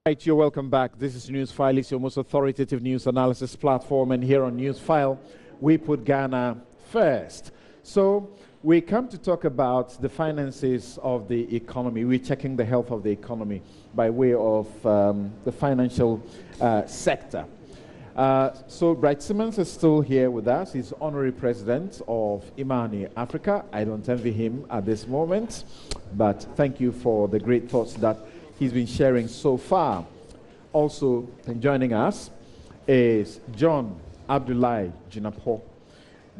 Right, you're welcome back. This is Newsfile. It's your most authoritative news analysis platform, and here on Newsfile, we put Ghana first. So we come to talk about the finances of the economy. We're checking the health of the economy by way of the financial sector. So Bright Simmons is still here with us. He's honorary president of Imani Africa. I don't envy him at this moment, but thank you for the great thoughts that he's been sharing so far. Also joining us is John Abdullahi Jinapo.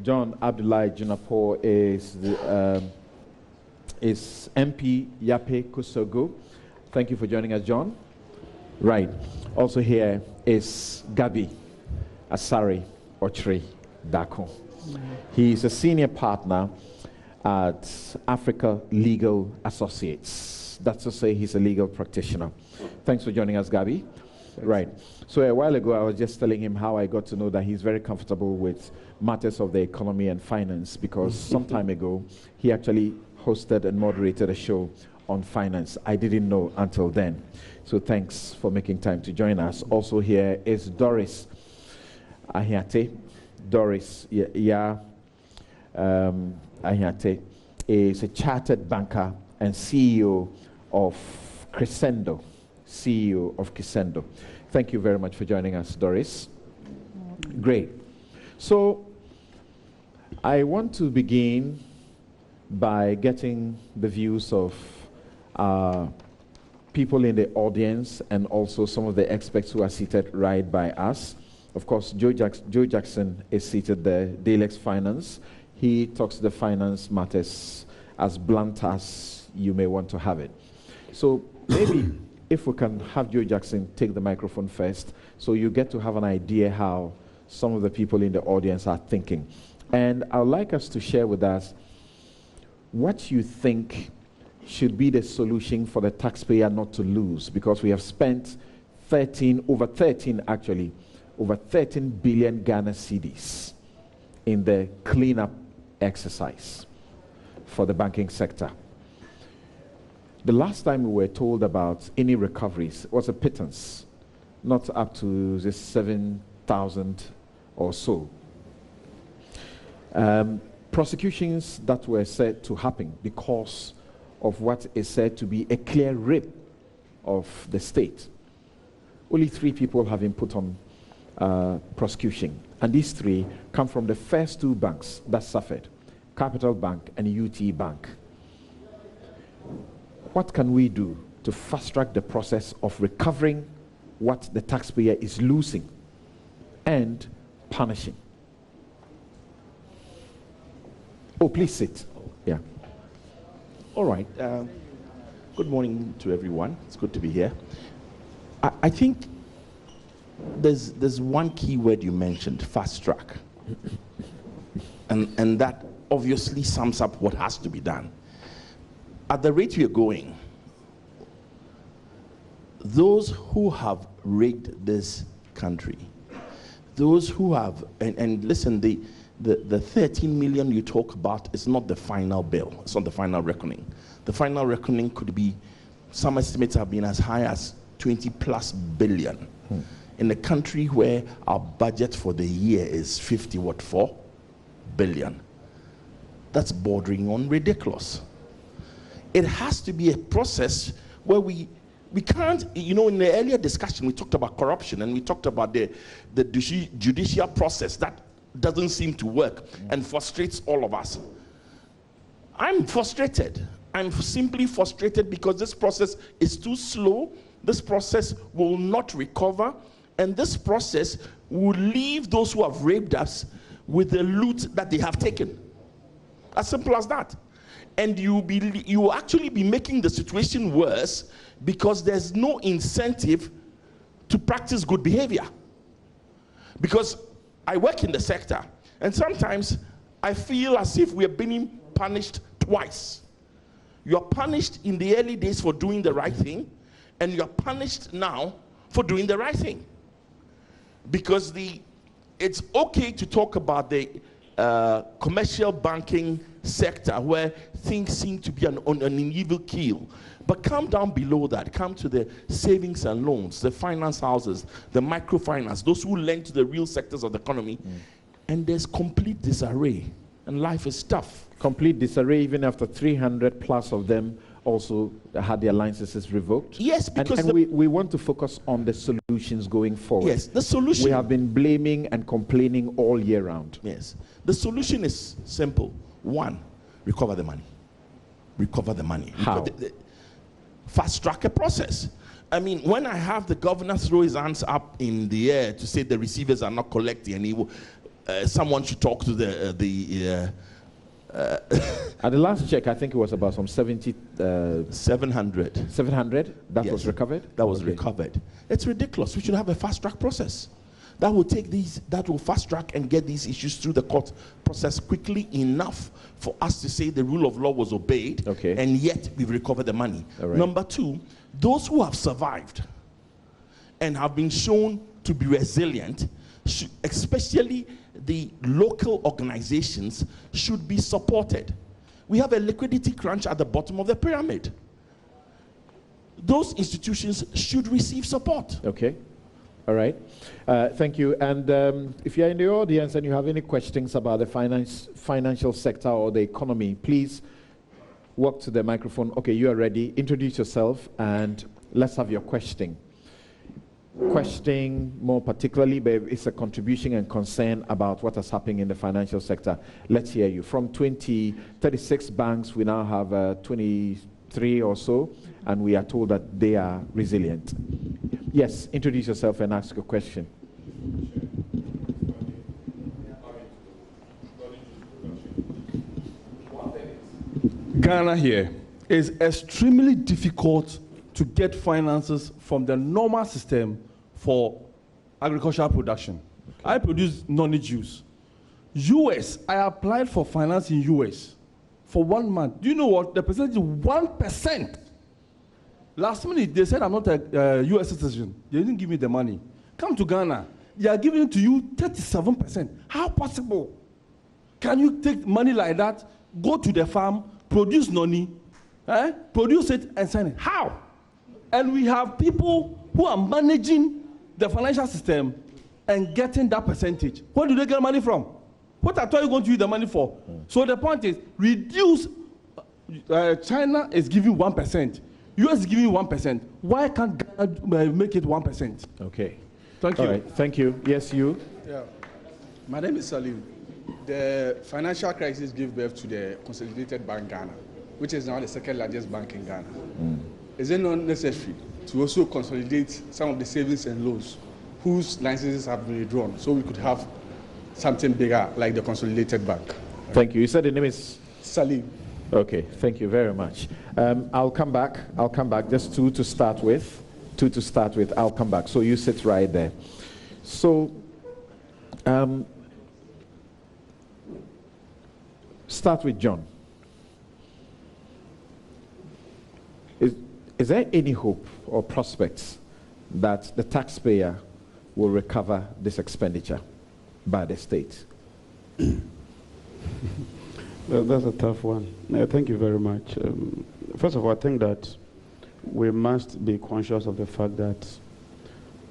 John Abdullahi Jinapo is MP Yape Kusogo. Thank you for joining us, John. Right. Also here is Gabi Asari Otchere-darko. He's a senior partner at Africa Legal Associates. That's to say he's a legal practitioner. Thanks for joining us, Gabi. Right. So a while ago, I was just telling him how I got to know that he's very comfortable with matters of the economy and finance, because some time ago, he actually hosted and moderated a show on finance. I didn't know until then. So thanks for making time to join us. Also here is Doris Ahiate. Doris Ahiate is a chartered banker and CEO of Crescendo. Thank you very much for joining us, Doris. Great. So I want to begin by getting the views of people in the audience and also some of the experts who are seated right by us. Of course, Joe Jackson is seated there, Dalex Finance. He talks the finance matters as blunt as you may want to have it. So maybe if we can have Joe Jackson take the microphone first, so you get to have an idea how some of the people in the audience are thinking. And I'd like us to share with us what you think should be the solution for the taxpayer not to lose, because we have spent over 13 billion Ghana cedis in the cleanup exercise for the banking sector. The last time we were told about any recoveries was a pittance, not up to the 7,000 or so. Prosecutions that were said to happen because of what is said to be a clear rape of the state. Only 3 people have been put on prosecution, and these 3 come from the first 2 banks that suffered, Capital Bank and UT Bank. What can we do to fast-track the process of recovering what the taxpayer is losing and punishing? Oh, please sit. Yeah. All right. Good morning to everyone. It's good to be here. I think there's one key word you mentioned, fast-track. and that obviously sums up what has to be done. At the rate we are going, those who have rigged this country, those who have, and listen, the 13 million you talk about is not the final bill. It's not the final reckoning. The final reckoning could be, some estimates have been as high as 20+ billion. In a country where our budget for the year is 4 billion. That's bordering on ridiculous. It has to be a process where we can't, in the earlier discussion, we talked about corruption and we talked about the judicial process that doesn't seem to work and frustrates all of us. I'm frustrated. I'm simply frustrated because this process is too slow. This process will not recover, and this process will leave those who have raped us with the loot that they have taken. As simple as that. And you will actually be making the situation worse because there's no incentive to practice good behavior. Because I work in the sector, and sometimes I feel as if we are being punished twice. You are punished in the early days for doing the right thing, and you are punished now for doing the right thing. Because it's okay to talk about the commercial banking sector where things seem to be on an evil keel. But come down below that, come to the savings and loans, the finance houses, the microfinance, those who lend to the real sectors of the economy, and there's complete disarray, and life is tough. Complete disarray, even after 300 plus of them also had their licenses revoked. Yes, because and we want to focus on the solutions going forward. Yes, the solution. We have been blaming and complaining all year round. Yes, the solution is simple. One, recover the money. Recover the money. How? Fast track a process. I mean, when I have the governor throw his hands up in the air to say the receivers are not collecting, and someone should talk to the at the last check, I think it was about some 700. 700? That Yes, was recovered? That was recovered. It's ridiculous. We should have a fast track process. That will fast track and get these issues through the court process quickly enough for us to say the rule of law was obeyed, and yet we've recovered the money. Right. Number two, those who have survived and have been shown to be resilient, especially the local organizations, should be supported. We have a liquidity crunch at the bottom of the pyramid. Those institutions should receive support. Okay. All right. Thank you. And if you're in the audience and you have any questions about the financial sector or the economy, please walk to the microphone. Okay, you are ready. Introduce yourself and let's have your question. Questioning more particularly, but it's a contribution and concern about what is happening in the financial sector. Let's hear you. From 36 banks, we now have 23 or so, and we are told that they are resilient. Yes, introduce yourself and ask a question. Ghana here is extremely difficult to get finances from the normal system for agricultural production. I produce noni juice. US, I applied for finance in US for 1 month. Do you know what? The percentage is 1%. Last minute, they said I'm not a US citizen. They didn't give me the money. Come to Ghana. They are giving it to you 37%. How possible? Can you take money like that, go to the farm, produce noni, produce it and sign it? How? And we have people who are managing the financial system and getting that percentage. Where do they get money from? What are you going to use the money for? So the point is, reduce. China is giving 1%. US is giving 1%. Why can't Ghana make it 1%? Okay. Thank you. All right. Thank you. Yes, you. Yeah. My name is Salim. The financial crisis gave birth to the Consolidated Bank Ghana, which is now the second largest bank in Ghana. Is it not necessary to also consolidate some of the savings and loans whose licenses have been withdrawn so we could have something bigger like the Consolidated Bank? Thank you. You said the name is? Salim. Okay, thank you very much. I'll come back. Just two to start with. I'll come back. So you sit right there. So, start with John. Is there any hope or prospects that the taxpayer will recover this expenditure by the state? Well, that's a tough one. Thank you very much. First of all, I think that we must be conscious of the fact that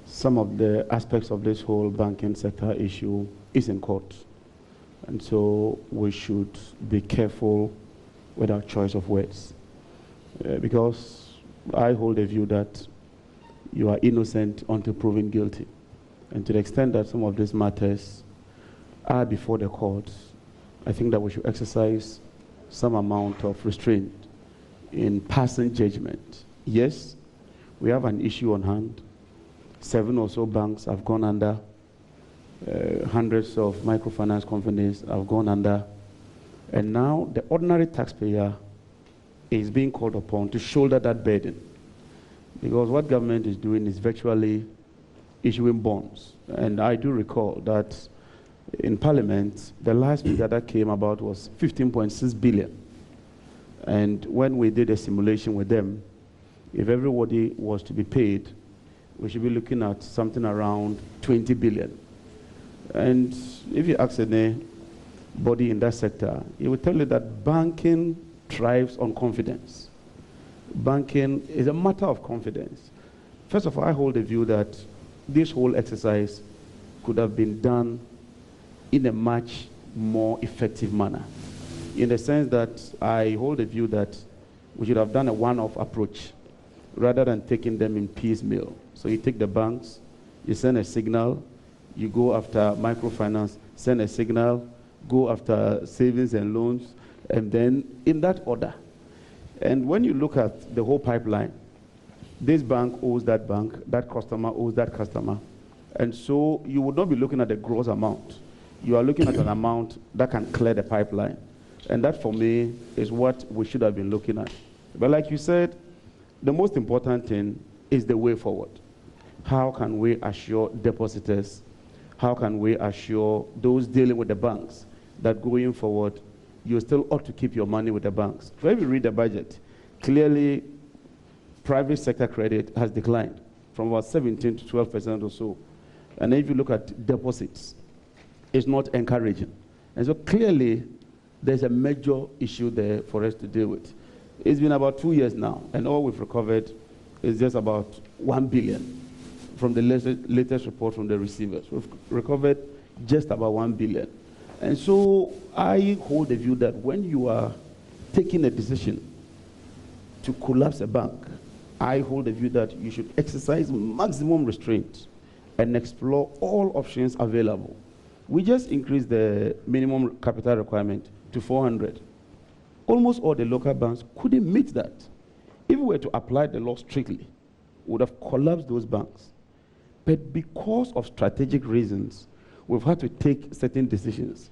some of the aspects of this whole banking sector issue is in court. And so we should be careful with our choice of words. Because I hold a view that you are innocent until proven guilty. And to the extent that some of these matters are before the courts, I think that we should exercise some amount of restraint in passing judgment. Yes, we have an issue on hand. 7 or so banks have gone under. Hundreds of microfinance companies have gone under. And now the ordinary taxpayer is being called upon to shoulder that burden. Because what government is doing is virtually issuing bonds. And I do recall that in Parliament, the last figure that came about was 15.6 billion. And when we did a simulation with them, if everybody was to be paid, we should be looking at something around 20 billion. And if you ask Ene, body in that sector, he will tell you that banking thrives on confidence. Banking is a matter of confidence. First of all, I hold the view that this whole exercise could have been done in a much more effective manner, in the sense that I hold the view that we should have done a one-off approach rather than taking them in piecemeal. So you take the banks, you send a signal, you go after microfinance, send a signal, go after savings and loans, and then in that order. And when you look at the whole pipeline, this bank owes that bank, that customer owes that customer. And so you would not be looking at the gross amount. You are looking at an amount that can clear the pipeline. And that, for me, is what we should have been looking at. But like you said, the most important thing is the way forward. How can we assure depositors, how can we assure those dealing with the banks that going forward, you still ought to keep your money with the banks? So if you read the budget, clearly, private sector credit has declined from about 17 to 12% or so. And if you look at deposits, it's not encouraging. And so clearly, there's a major issue there for us to deal with. It's been about 2 years now, and all we've recovered is just about 1 billion from the latest report from the receivers. We've recovered just about 1 billion. And so I hold the view that when you are taking a decision to collapse a bank, I hold the view that you should exercise maximum restraint and explore all options available. We just increased the minimum capital requirement to 400. Almost all the local banks couldn't meet that. If we were to apply the law strictly, we would have collapsed those banks. But because of strategic reasons, we've had to take certain decisions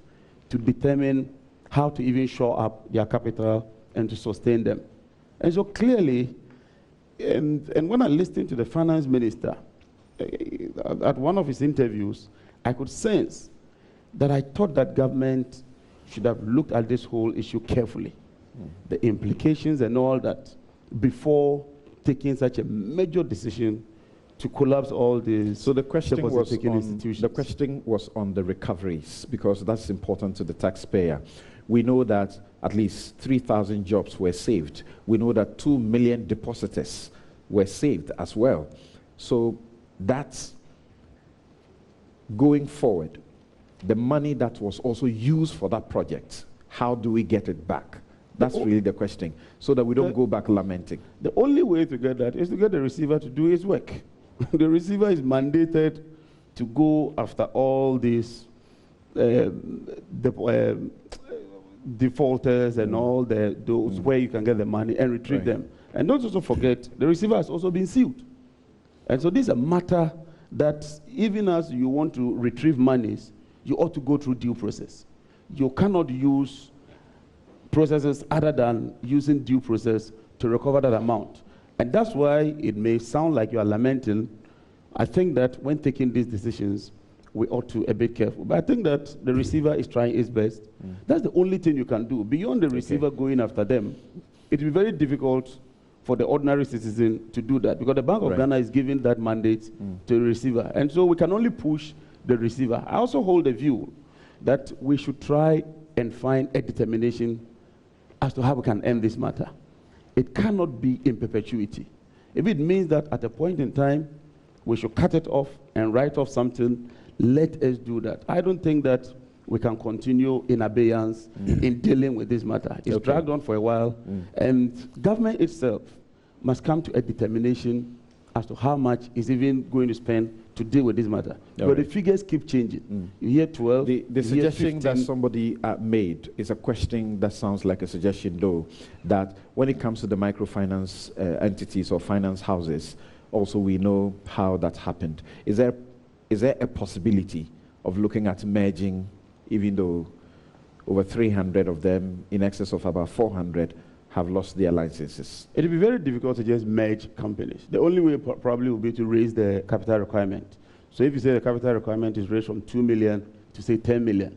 to determine how to even shore up their capital and to sustain them. And so clearly, and when I listened to the finance minister, at one of his interviews, I could sense that I thought that government should have looked at this whole issue carefully, the implications and all that, before taking such a major decision to collapse all these. So the question was institutions. The question was on the recoveries, because that's important to the taxpayer. We know that at least 3,000 jobs were saved. We know that 2 million depositors were saved as well. So that's going forward. The money that was also used for that project, how do we get it back? That's really the question, so that we don't go back lamenting. The only way to get that is to get the receiver to do his work. The receiver is mandated to go after all these defaulters and all those where you can get the money and retrieve them. And don't also forget, the receiver has also been sued. And so this is a matter that even as you want to retrieve monies, you ought to go through due process. You cannot use processes other than using due process to recover that amount. And that's why it may sound like you are lamenting. I think that when taking these decisions, we ought to be a bit careful. But I think that the receiver is trying his best. That's the only thing you can do. Beyond the receiver going after them, it will be very difficult for the ordinary citizen to do that, because the Bank of Ghana is giving that mandate to the receiver. And so we can only push the receiver. I also hold the view that we should try and find a determination as to how we can end this matter. It cannot be in perpetuity. If it means that at a point in time, we should cut it off and write off something, let us do that. I don't think that we can continue in abeyance in dealing with this matter. It's dragged on for a while, and government itself must come to a determination as to how much is even going to spend to deal with this matter. But the figures keep changing. You hear 12, the suggestion that somebody made is a question that sounds like a suggestion, though, that when it comes to the microfinance entities or finance houses, also we know how that happened. Is there a possibility of looking at merging, even though over 300 of them, in excess of about 400, have lost their licenses? It will be very difficult to just merge companies. The only way probably will be to raise the capital requirement. So if you say the capital requirement is raised from 2 million to say 10 million,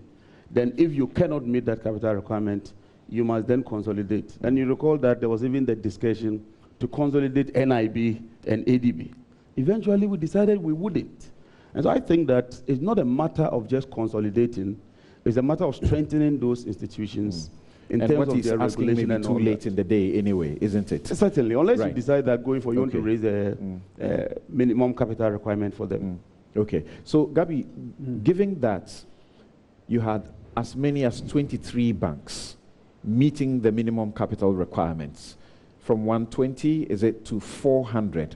then if you cannot meet that capital requirement, you must then consolidate. And you recall that there was even the discussion to consolidate NIB and ADB. Eventually we decided we wouldn't. And so I think that it's not a matter of just consolidating, It's a matter of strengthening those institutions in and terms what of he's their asking regulation maybe and too all late that. in the day anyway, isn't it? Certainly, unless you Right. decide that going for you want to Okay. raise a minimum capital requirement for them. Okay. So, Gabi, given that you had as many as 23 banks meeting the minimum capital requirements, from 120, is it, to 400?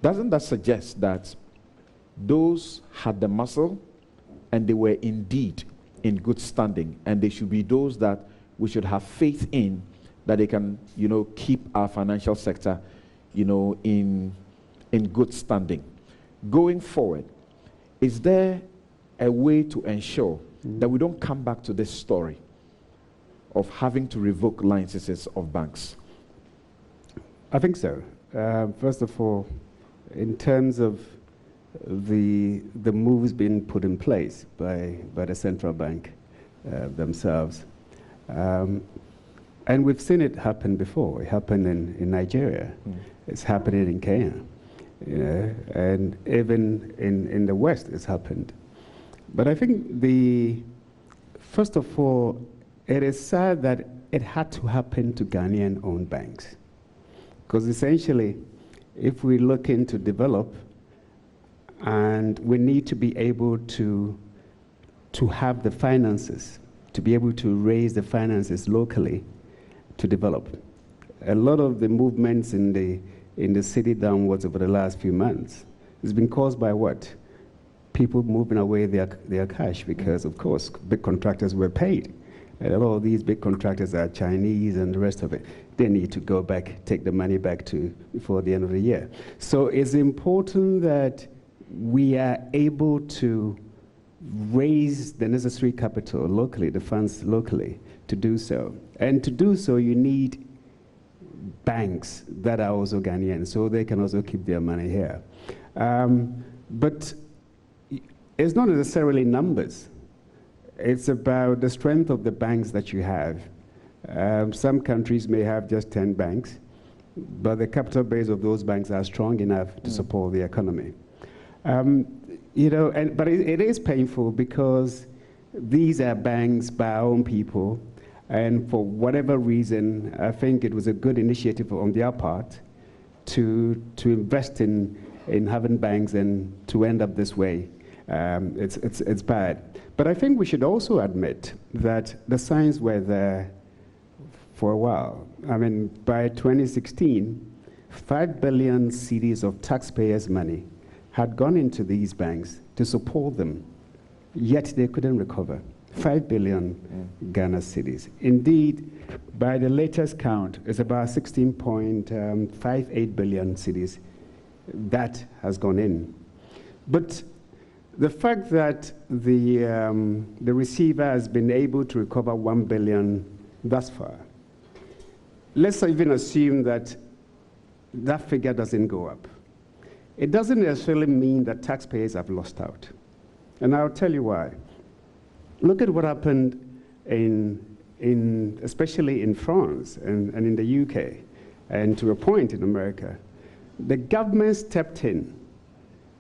Doesn't that suggest that those had the muscle and they were indeed in good standing, and they should be those that we should have faith in, that they can, keep our financial sector, in good standing? Going forward, is there a way to ensure that we don't come back to this story of having to revoke licenses of banks? I think so. First of all, in terms of the moves being put in place by the central bank themselves, and we've seen it happen before. It happened in Nigeria. It's happening in Kenya, and even in the West, it's happened. But I think first of all, it is sad that it had to happen to Ghanaian-owned banks, because essentially, if we're looking to develop, and we need to be able to have the finances, to be able to raise the finances locally to develop. A lot of the movements in the city downwards over the last few months has been caused by what? People moving away their cash, because, of course, big contractors were paid. And a lot of these big contractors are Chinese and the rest of it. They need to go back, take the money back before the end of the year. So it's important that we are able to raise the necessary capital locally, the funds locally, to do so. And to do so, you need banks that are also Ghanaian, so they can also keep their money here. But it's not necessarily numbers. It's about the strength of the banks that you have. Some countries may have just 10 banks, but the capital base of those banks are strong enough to support the economy. But it is painful, because these are banks by our own people, and for whatever reason, I think it was a good initiative on their part to invest in having banks and to end up this way. It's bad. But I think we should also admit that the signs were there for a while. I mean, by 2016, 5 billion cedis of taxpayers' money had gone into these banks to support them, yet they couldn't recover. 5 billion Ghana cedis. Indeed, by the latest count, it's about 16.58 billion cedis that has gone in. But the fact that the receiver has been able to recover 1 billion thus far, let's even assume that that figure doesn't go up. It doesn't necessarily mean that taxpayers have lost out. And I'll tell you why. Look at what happened especially in France and in the UK, and to a point in America. The government stepped in,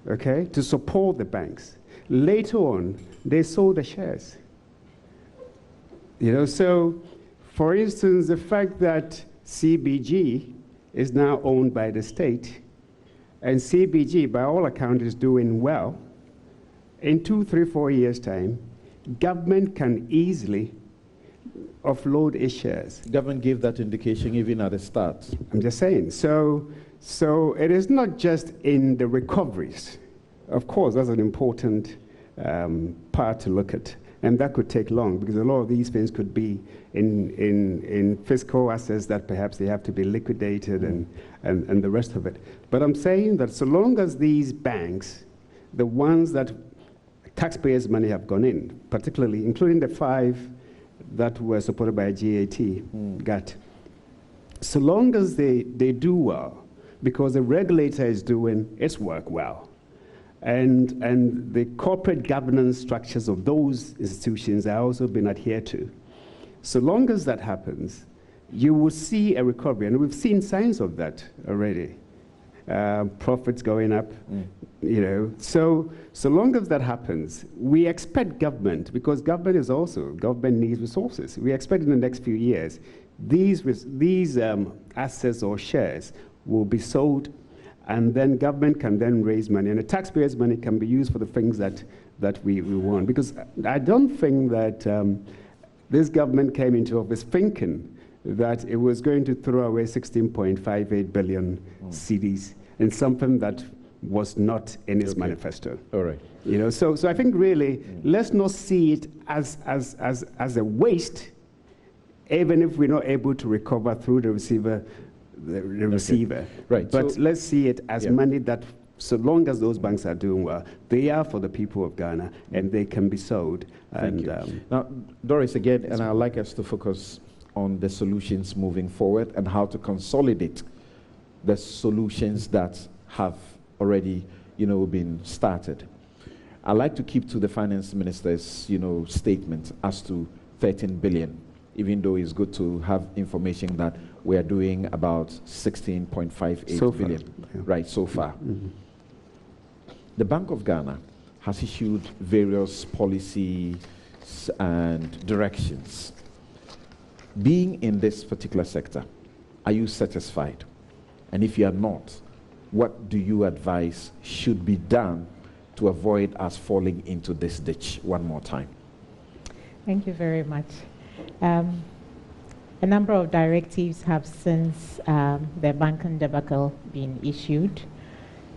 okay, to support the banks. Later on, they sold the shares. So, for instance, the fact that CBG is now owned by the state, and CBG, by all accounts, is doing well, in 2, 3, 4 years' time, government can easily offload its shares. Government gave that indication even at the start. I'm just saying. So it is not just in the recoveries. Of course, that's an important part to look at. And that could take long, because a lot of these things could be in fiscal assets that perhaps they have to be liquidated and the rest of it. But I'm saying that so long as these banks, the ones that taxpayers' money have gone in, particularly including the 5 that were supported by GAT, so long as they do well, because the regulator is doing its work well, and the corporate governance structures of those institutions are also being adhered to. So long as that happens, you will see a recovery, and we've seen signs of that already. Profits going up, So long as that happens, we expect government, because government needs resources. We expect in the next few years, these assets or shares will be sold, and then government can then raise money, and the taxpayers' money can be used for the things that we want. Because I don't think that this government came into office thinking that it was going to throw away 16.58 billion cedis in something that was not in its manifesto. All right. So I think really, let's not see it as a waste, even if we're not able to recover through the receiver. Right. But let's see it as money that, so long as those banks are doing well, they are for the people of Ghana, and they can be sold. Thank you. Now, Doris, again, and I'd like us to focus on the solutions moving forward and how to consolidate the solutions that have already, been started. I'd like to keep to the finance minister's, statement as to 13 billion, even though it's good to have information that we are doing about 16.58 billion, right, so far. The Bank of Ghana has issued various policies and directions. Being in this particular sector, are you satisfied? And if you are not, what do you advise should be done to avoid us falling into this ditch one more time? Thank you very much. A number of directives have since the banking debacle been issued.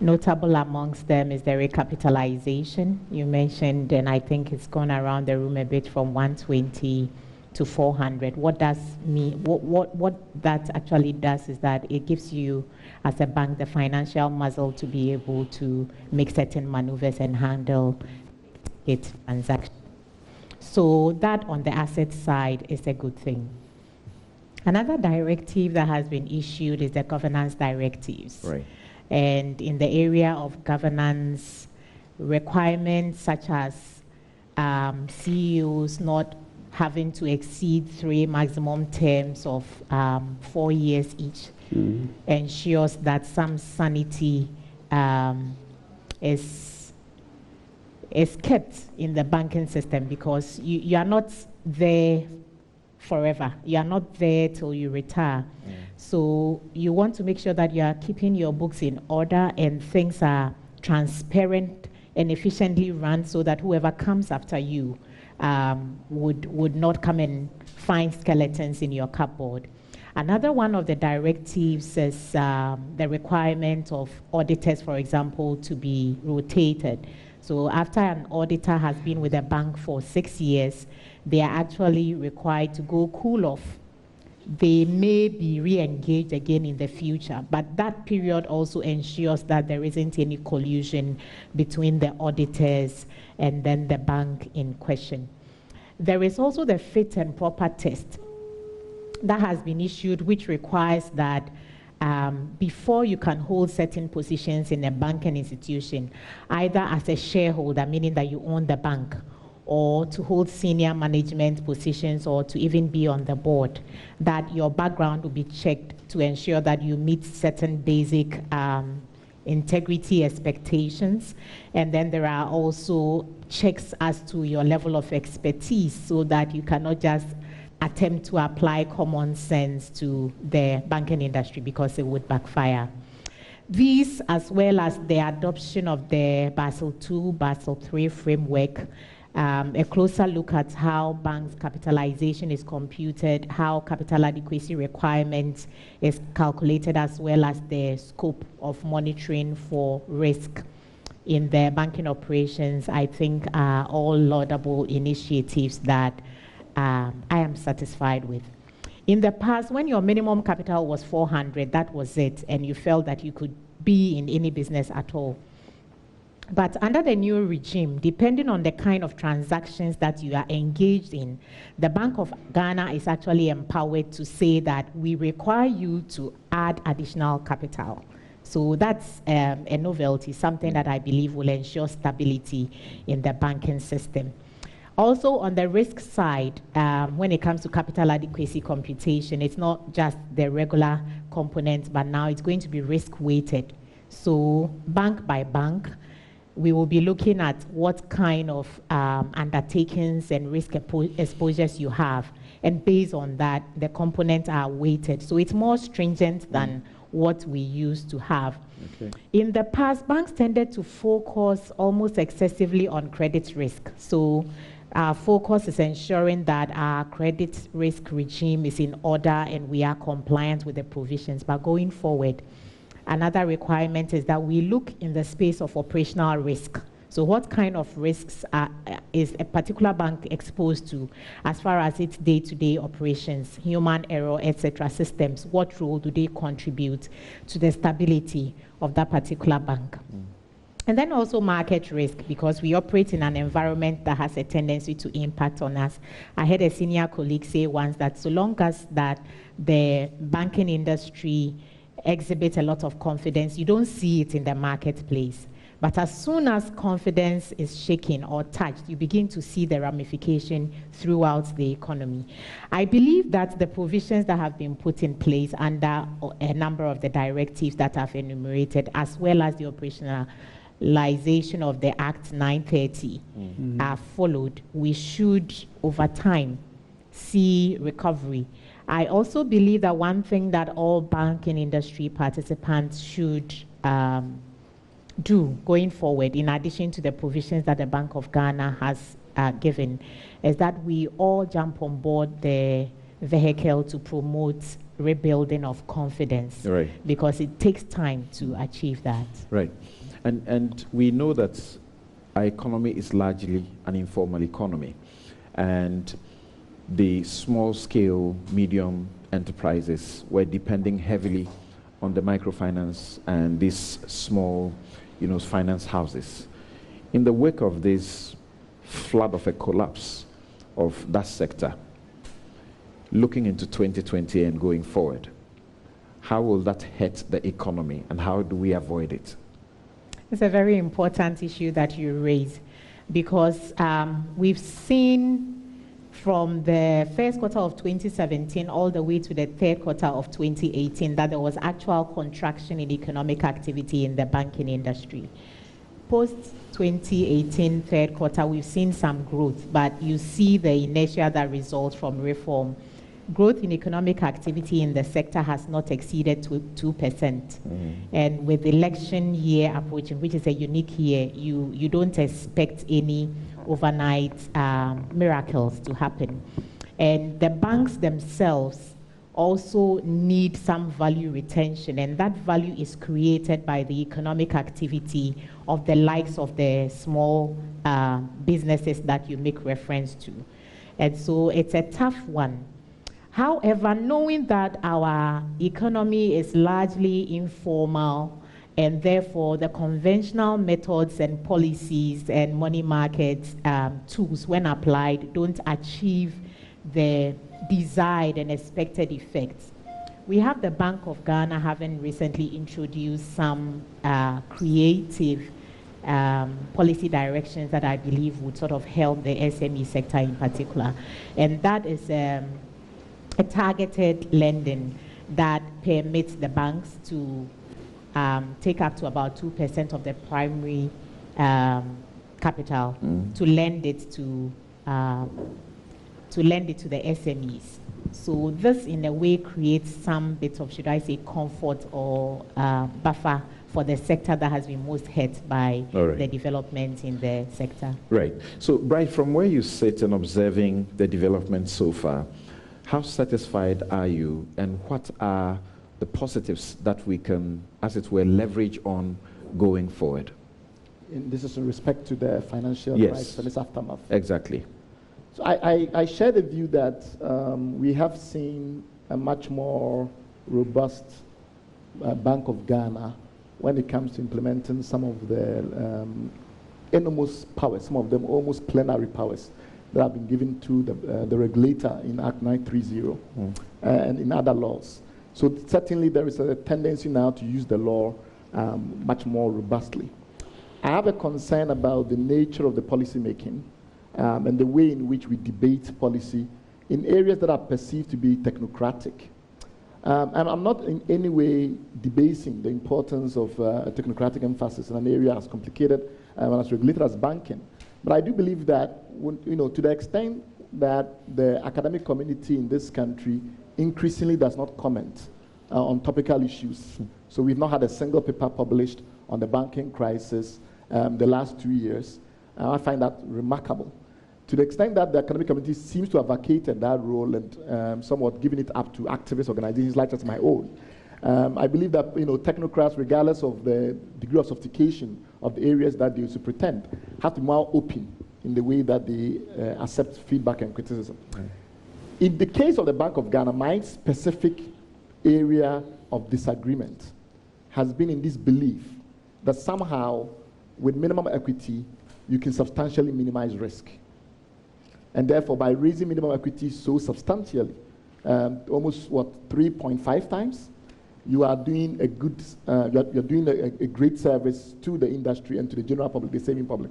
Notable amongst them is the recapitalization you mentioned, and I think it's gone around the room a bit, from 120 to 400. What that actually does is that it gives you, as a bank, the financial muscle to be able to make certain maneuvers and handle its transactions. So that, on the asset side, is a good thing. Another directive that has been issued is the governance directives. Right. And in the area of governance, requirements such as CEOs not having to exceed 3 maximum terms of 4 years each ensures that some sanity is kept in the banking system, because you are not there forever. You are not there till you retire. So you want to make sure that you are keeping your books in order and things are transparent and efficiently run, so that whoever comes after you would not come and find skeletons in your cupboard. Another one of the directives is the requirement of auditors, for example, to be rotated. So after an auditor has been with a bank for 6 years, they are actually required to go cool off. They may be re-engaged again in the future, but that period also ensures that there isn't any collusion between the auditors and then the bank in question. There is also the fit and proper test that has been issued, which requires that before you can hold certain positions in a banking institution, either as a shareholder, meaning that you own the bank, or to hold senior management positions, or to even be on the board, that your background will be checked to ensure that you meet certain basic integrity expectations. And then there are also checks as to your level of expertise, so that you cannot just attempt to apply common sense to the banking industry, because it would backfire. These, as well as the adoption of the Basel II, Basel III framework, a closer look at how banks' capitalization is computed, how capital adequacy requirements is calculated, as well as the scope of monitoring for risk in the banking operations, I think are all laudable initiatives that I am satisfied with. In the past, when your minimum capital was 400, that was it, and you felt that you could be in any business at all. But under the new regime, depending on the kind of transactions that you are engaged in, the Bank of Ghana is actually empowered to say that we require you to add additional capital. So that's a novelty, something that I believe will ensure stability in the banking system. Also, on the risk side, when it comes to capital adequacy computation, it's not just the regular components, but now it's going to be risk-weighted. So bank by bank, we will be looking at what kind of undertakings and risk exposures you have. And based on that, the components are weighted. So it's more stringent than what we used to have. Okay. In the past, banks tended to focus almost excessively on credit risk. So our focus is ensuring that our credit risk regime is in order and we are compliant with the provisions. But going forward, another requirement is that we look in the space of operational risk. So what kind of risks is a particular bank exposed to as far as its day-to-day operations, human error, etc., systems? What role do they contribute to the stability of that particular bank? And then also market risk, because we operate in an environment that has a tendency to impact on us. I heard a senior colleague say once that so long as that the banking industry exhibits a lot of confidence, you don't see it in the marketplace. But as soon as confidence is shaken or touched, you begin to see the ramification throughout the economy. I believe that the provisions that have been put in place under a number of the directives that I've enumerated, as well as the operationalization of the Act 930 are followed, we should, over time, see recovery. I also believe that one thing that all banking industry participants should do going forward, in addition to the provisions that the Bank of Ghana has given, is that we all jump on board the vehicle to promote rebuilding of confidence, Right. because it takes time to achieve that. Right. And we know that our economy is largely an informal economy, and the small-scale, medium enterprises were depending heavily on the microfinance and these small, finance houses. In the wake of this flood of a collapse of that sector, looking into 2020 and going forward, how will that hit the economy, and how do we avoid it? It's a very important issue that you raise, because we've seen from the first quarter of 2017 all the way to the third quarter of 2018 that there was actual contraction in economic activity in the banking industry. Post 2018 third quarter, we've seen some growth, but you see the inertia that results from reform. Growth in economic activity in the sector has not exceeded 2%. And with the election year approaching, which is a unique year, you don't expect any overnight miracles to happen. And the banks themselves also need some value retention, and that value is created by the economic activity of the likes of the small businesses that you make reference to. And so it's a tough one. However, knowing that our economy is largely informal, and therefore the conventional methods and policies and money market tools, when applied, don't achieve the desired and expected effects, we have the Bank of Ghana having recently introduced some creative policy directions that I believe would sort of help the SME sector in particular. And that is a targeted lending that permits the banks to take up to about 2% of the primary capital to lend it to the SMEs. So this, in a way, creates some bit of, should I say, comfort or buffer for the sector that has been most hit by the development in the sector. Right. So, Bright, from where you sit and observing the development so far, how satisfied are you, and what are the positives that we can, as it were, leverage on going forward? This is in respect to the financial Yes. crisis and its aftermath. Exactly. So I share the view that we have seen a much more robust Bank of Ghana when it comes to implementing some of the enormous powers, some of them almost plenary powers that have been given to the regulator in Act 930 and in other laws. So certainly there is a tendency now to use the law much more robustly. I have a concern about the nature of the policy making and the way in which we debate policy in areas that are perceived to be technocratic. And I'm not in any way debasing the importance of a technocratic emphasis in an area as complicated and as regulated as banking. But I do believe that, to the extent that the academic community in this country increasingly does not comment on topical issues. So we've not had a single paper published on the banking crisis the last 2 years. I find that remarkable. To the extent that the academic community seems to have vacated that role and somewhat given it up to activist organizations like my own, I believe that technocrats, regardless of the degree of sophistication of the areas that they superintend, have to be more open in the way that they accept feedback and criticism. In the case of the Bank of Ghana, my specific area of disagreement has been in this belief that somehow with minimum equity, you can substantially minimize risk. And therefore, by raising minimum equity so substantially, almost 3.5 times, you are doing a good, you're doing a great service to the industry and to the general public, the saving public.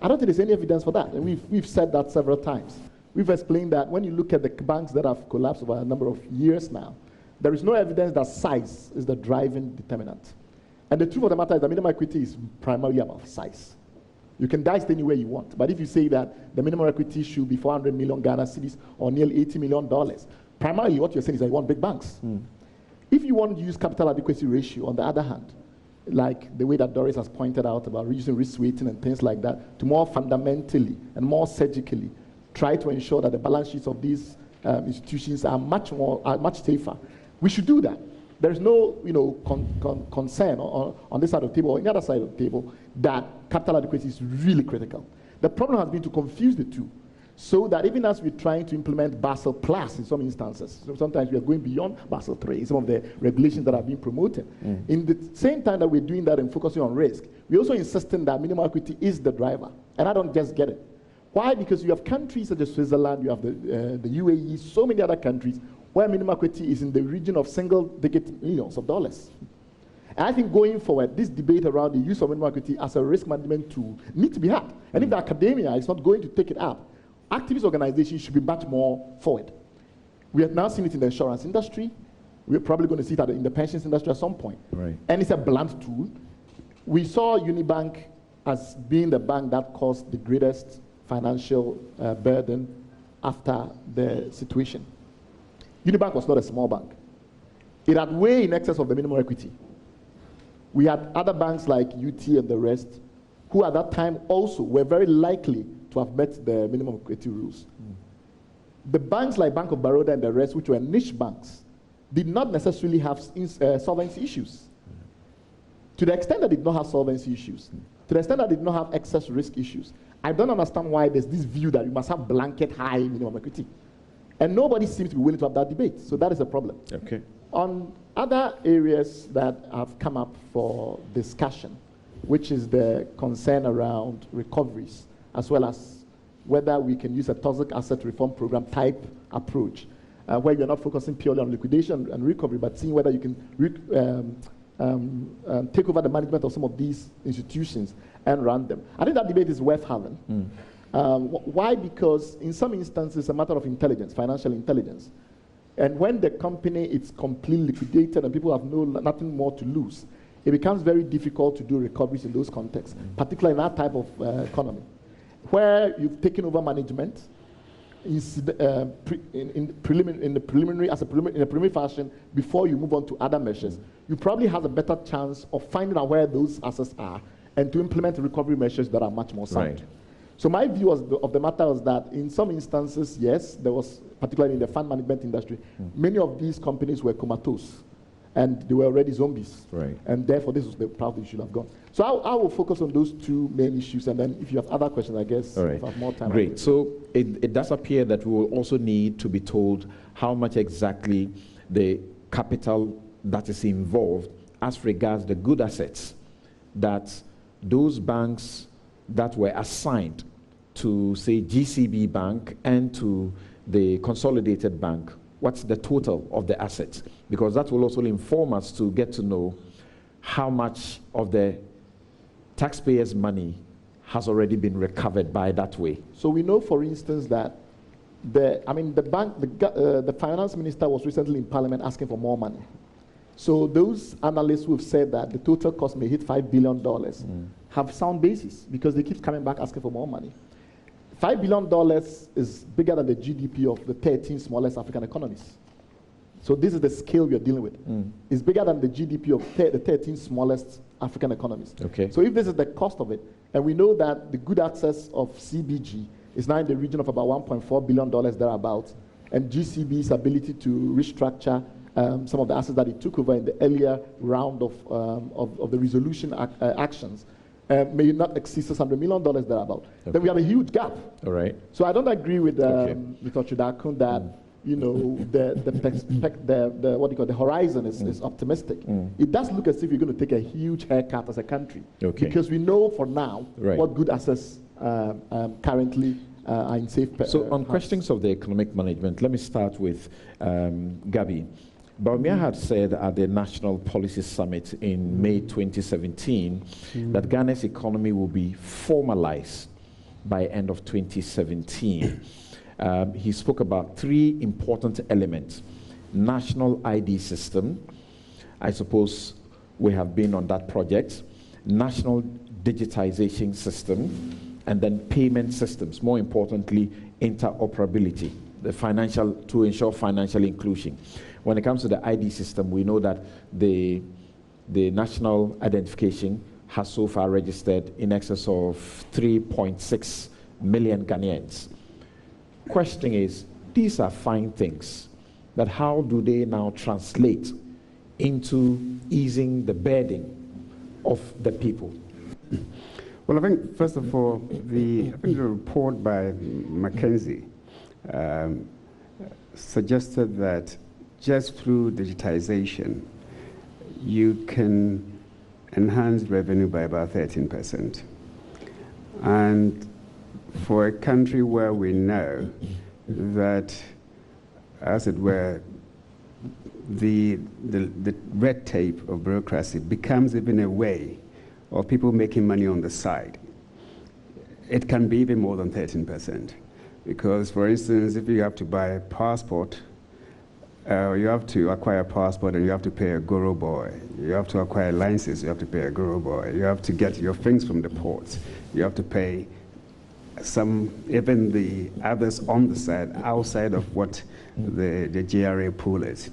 I don't think there's any evidence for that, and we've said that several times. We've explained that when you look at the banks that have collapsed over a number of years now, there is no evidence that size is the driving determinant. And the truth of the matter is that minimum equity is primarily about size. You can dice anywhere you want, but if you say that the minimum equity should be 400 million Ghana cedis or nearly $80 million, primarily what you're saying is that you want big banks. If you want to use capital adequacy ratio, on the other hand, like the way that Doris has pointed out about reducing risk weighting and things like that, to more fundamentally and more surgically try to ensure that the balance sheets of these institutions are much safer, we should do that. There is no concern on this side of the table or on the other side of the table that capital adequacy is really critical. The problem has been to confuse the two, so that even as we're trying to implement Basel Plus in some instances, so sometimes we are going beyond Basel III, some of the regulations that are being promoted. In the same time that we're doing that and focusing on risk, we're also insisting that minimum equity is the driver. And I don't just get it. Why? Because you have countries such as Switzerland, you have the UAE, so many other countries where minimum equity is in the region of single-digit millions of dollars. And I think going forward, this debate around the use of minimum equity as a risk management tool needs to be had. And if the academia is not going to take it up, activist organizations should be much more forward. We have now seen it in the insurance industry. We're probably going to see it in the pensions industry at some point. Right. And it's a blunt tool. We saw Unibank as being the bank that caused the greatest financial burden after the situation. Unibank was not a small bank. It had way in excess of the minimum equity. We had other banks like UT and the rest, who at that time also were very likely to have met the minimum equity rules. The banks like Bank of Baroda and the rest, which were niche banks, did not necessarily have solvency issues. To the extent that they did not have solvency issues, to the extent that they did not have excess risk issues, I don't understand why there's this view that you must have blanket high minimum equity. And nobody seems to be willing to have that debate, so that is a problem. Okay. On other areas that have come up for discussion, which is the concern around recoveries, as well as whether we can use a toxic asset reform program type approach, where you're not focusing purely on liquidation and recovery, but seeing whether you can take over the management of some of these institutions and run them. I think that debate is worth having. Why? Because in some instances, it's a matter of intelligence, financial intelligence. And when the company is completely liquidated and people have nothing more to lose, it becomes very difficult to do recoveries in those contexts, particularly in that type of economy, where you've taken over management in a preliminary fashion before you move on to other measures. You probably have a better chance of finding out where those assets are and to implement recovery measures that are much more sound. Right. So my view of the matter was that in some instances, yes, there was, particularly in the fund management industry, many of these companies were comatose and they were already zombies. Right. And therefore, this was the path they should have gone. So I will focus on those two main issues, and then if you have other questions, I guess, all right, if I have more time. Great. So it does appear that we will also need to be told how much exactly the capital that is involved as regards the good assets that those banks that were assigned to, say, GCB Bank and to the Consolidated Bank, what's the total of the assets? Because that will also inform us to get to know how much of the taxpayers' money has already been recovered by that way. So we know, for instance, that the finance minister was recently in parliament asking for more money. So those analysts who have said that the total cost may hit $5 billion have sound basis, because they keep coming back asking for more money. $5 billion is bigger than the GDP of the 13 smallest African economies. So this is the scale we are dealing with. It's bigger than the GDP of the 13 smallest African economies. Okay. So if this is the cost of it, and we know that the good access of CBG is now in the region of about $1.4 billion thereabouts, and GCB's ability to restructure some of the assets that it took over in the earlier round of the resolution actions may not exceed $600 million thereabout. Okay. Then we have a huge gap. All right. So I don't agree with Otchere-darko that the horizon is optimistic. It does look as if you're going to take a huge haircut as a country, because we know for now what good assets currently are in safe. So on questions of the economic management, let me start with Gabi. Bawumia had said at the National Policy Summit in May 2017 that Ghana's economy will be formalized by end of 2017. He spoke about 3 important elements. National ID system, I suppose we have been on that project. National digitization system, and then payment systems. More importantly, interoperability, to ensure financial inclusion. When it comes to the ID system, we know that the national identification has so far registered in excess of 3.6 million Ghanaians. Question is, these are fine things, but how do they now translate into easing the burden of the people? Well, I think, first of all, the report by McKinsey suggested that just through digitization, you can enhance revenue by about 13%. And for a country where we know that, as it were, the red tape of bureaucracy becomes even a way of people making money on the side, it can be even more than 13%. Because, for instance, if you have to buy a passport, you have to acquire a passport and you have to pay a guru boy. You have to acquire a license, you have to pay a guru boy. You have to get your things from the ports. You have to pay even the others on the side, outside of what the GRA pool is.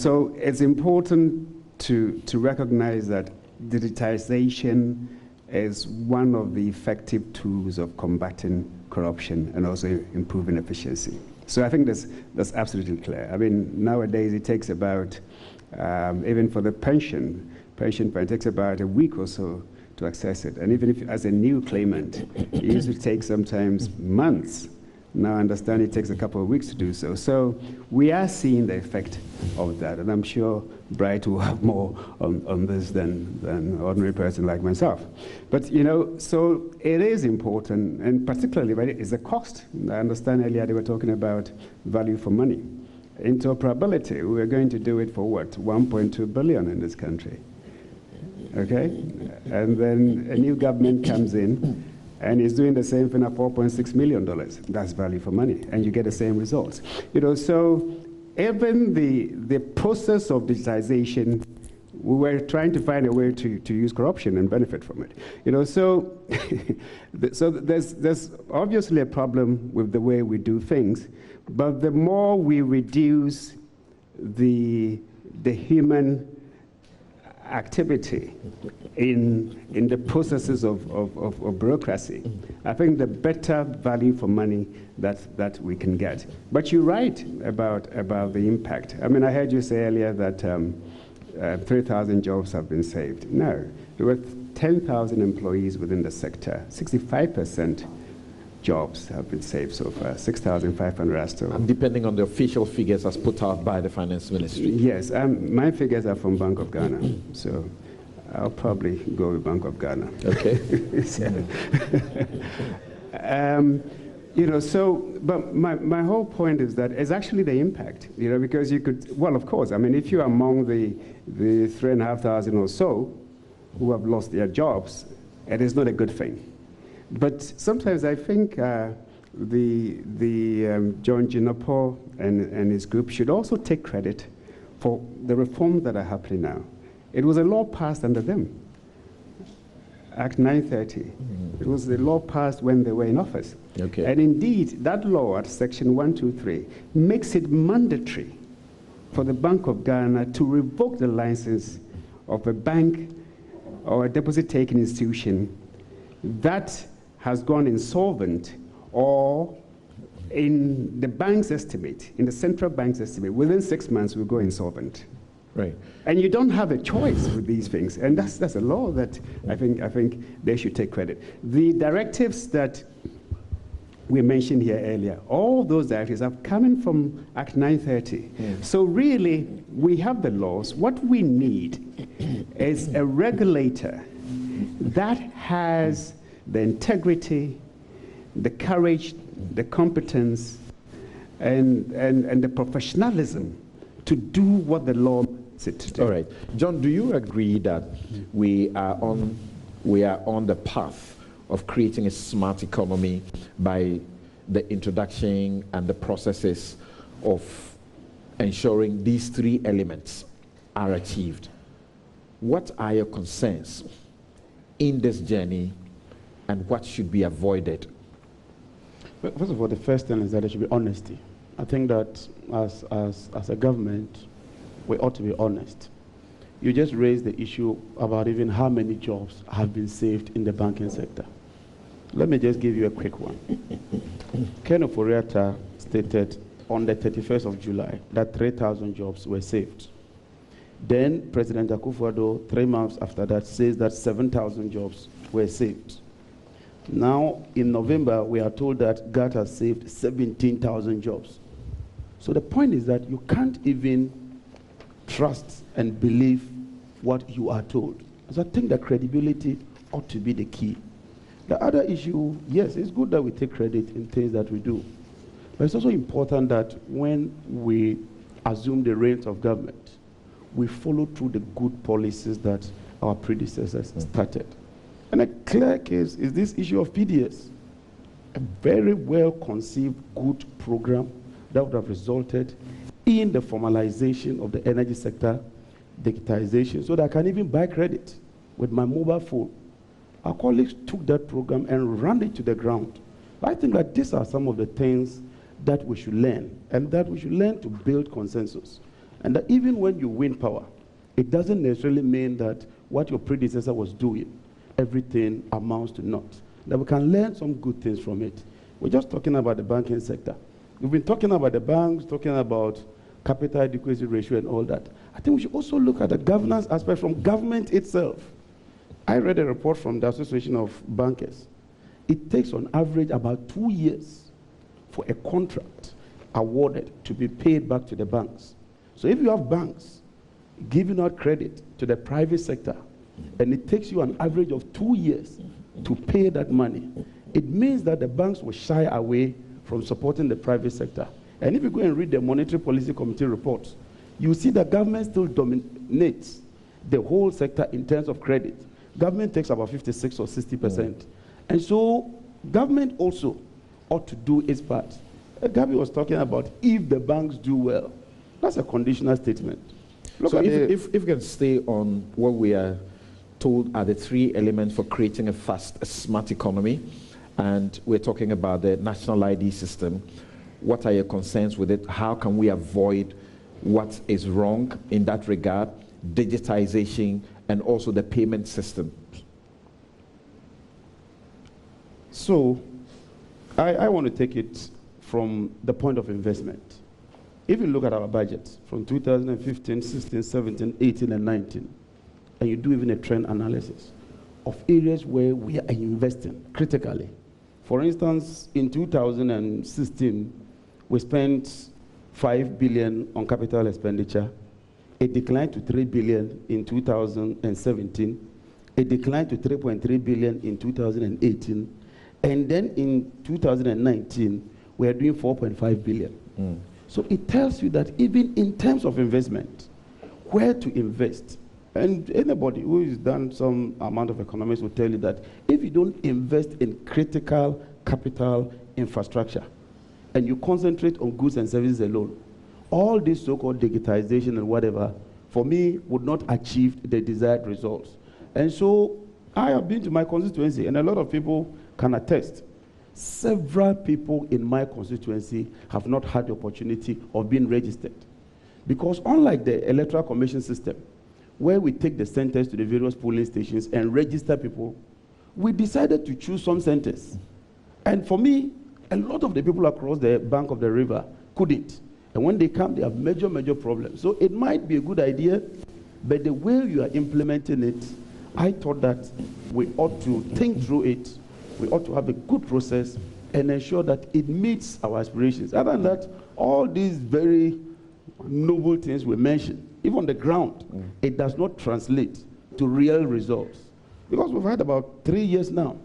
So it's important to recognize that digitization is one of the effective tools of combating corruption and also improving efficiency. So I think that's absolutely clear. I mean, nowadays it takes about, even for the pension fund, it takes about a week or so to access it. And even if, as a new claimant, it used to take sometimes months. Now I understand it takes a couple of weeks to do so. So we are seeing the effect of that, and I'm sure Bright will have more on this than an ordinary person like myself. But, so it is important, and particularly it's the cost. I understand earlier they were talking about value for money. Interoperability, we're going to do it for what? 1.2 billion in this country. Okay? And then a new government comes in and is doing the same thing at $4.6 million. That's value for money, and you get the same results. So even the process of digitization, we were trying to find a way to use corruption and benefit from it. So so there's obviously a problem with the way we do things, but the more we reduce the human activity in the processes of bureaucracy, I think the better value for money that we can get. But you're right about the impact. I mean, I heard you say earlier that 3,000 jobs have been saved. No, there were 10,000 employees within the sector. 65% jobs have been saved so far. 6,500 are still. And depending on the official figures as put out by the Finance Ministry. Yes, my figures are from Bank of Ghana, so I'll probably go with Bank of Ghana. Okay. But my whole point is that it's actually the impact, because you could, well, of course, I mean, if you're among the 3,500 or so who have lost their jobs, it is not a good thing. But sometimes I think John Jinapor and his group should also take credit for the reforms that are happening now. It was a law passed under them, Act 930. It was the law passed when they were in office. Okay. And indeed, that law at Section 123 makes it mandatory for the Bank of Ghana to revoke the license of a bank or a deposit-taking institution that has gone insolvent, or in the bank's estimate, in the central bank's estimate, within 6 months will go insolvent. Right. And you don't have a choice with these things, and that's a law that I think they should take credit. The directives that we mentioned here earlier, all those directives are coming from Act 930. So really, we have the laws. What we need is a regulator that has the integrity, the courage, the competence, and the professionalism to do what the law wants it to do. All right. John, do you agree that we are on the path of creating a smart economy by the introduction and the processes of ensuring these three elements are achieved? What are your concerns in this journey, and what should be avoided? Well, first of all, the first thing is that there should be honesty. I think that as a government, we ought to be honest. You just raised the issue about even how many jobs have been saved in the banking sector. Let me just give you a quick one. Ken Ofori-Atta stated on the 31st of July that 3,000 jobs were saved. Then President Akufo-Addo, 3 months after that, says that 7,000 jobs were saved. Now, in November, we are told that GAT has saved 17,000 jobs. So the point is that you can't even trust and believe what you are told. So I think that credibility ought to be the key. The other issue, yes, it's good that we take credit in things that we do. But it's also important that when we assume the reins of government, we follow through the good policies that our predecessors started. And a clear case is this issue of PDS, a very well-conceived, good program that would have resulted in the formalization of the energy sector, digitization, so that I can even buy credit with my mobile phone. Our colleagues took that program and ran it to the ground. I think that these are some of the things that we should learn, and that we should learn to build consensus. And that even when you win power, it doesn't necessarily mean that what your predecessor was doing, everything amounts to naught. That we can learn some good things from it. We're just talking about the banking sector. We've been talking about the banks, talking about capital adequacy ratio and all that. I think we should also look at the governance aspect from government itself. I read a report from the Association of Bankers. It takes on average about 2 years for a contract awarded to be paid back to the banks. So if you have banks giving out credit to the private sector, and it takes you an average of 2 years to pay that money, it means that the banks will shy away from supporting the private sector. And if you go and read the Monetary Policy Committee reports, you see that government still dominates the whole sector in terms of credit. Government takes about 56 or 60%. And so government also ought to do its part. Gabi was talking about if the banks do well. That's a conditional statement. Look, so if we can stay on what we are told are the three elements for creating a fast, smart economy, and we're talking about the national ID system. What are your concerns with it? How can we avoid what is wrong in that regard? Digitization and also the payment system. So, I want to take it from the point of investment. If you look at our budget from 2015, 16, 17, 18, and 19, and you do even a trend analysis of areas where we are investing critically. For instance, in 2016, we spent 5 billion on capital expenditure. It declined to 3 billion in 2017. It declined to 3.3 billion in 2018. And then in 2019, we are doing 4.5 billion. So it tells you that even in terms of investment, where to invest. And anybody who has done some amount of economics will tell you that if you don't invest in critical capital infrastructure and you concentrate on goods and services alone, all this so-called digitization and whatever, for me, would not achieve the desired results. And so I have been to my constituency, and a lot of people can attest. Several people in my constituency have not had the opportunity of being registered. Because unlike the Electoral Commission system, where we take the centers to the various polling stations and register people, we decided to choose some centers. And for me, a lot of the people across the bank of the river couldn't. And when they come, they have major, major problems. So it might be a good idea, but the way you are implementing it, I thought that we ought to think through it. We ought to have a good process and ensure that it meets our aspirations. Other than that, all these very noble things we mentioned, even on the ground, it does not translate to real results. Because we've had about 3 years now.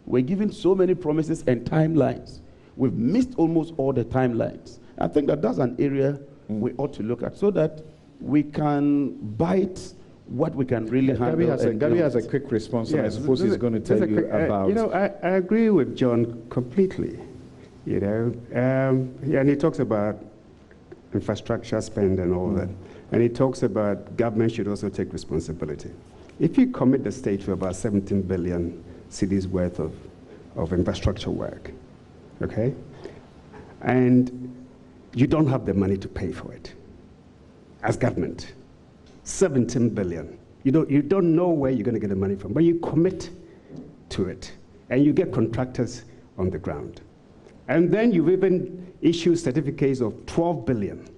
We're given so many promises and timelines. We've missed almost all the timelines. I think that that's an area we ought to look at so that we can bite what we can really handle. Gabby has a quick response, and I suppose he's going to tell you about... you know, I agree with John completely, you know, and he talks about infrastructure spend and all that, and he talks about government should also take responsibility. If you commit the state to about 17 billion cedis worth of infrastructure work, okay, and you don't have the money to pay for it as government, 17 billion. You don't know where you're going to get the money from, but you commit to it, and you get contractors on the ground. And then you've even issued certificates of 12 billion.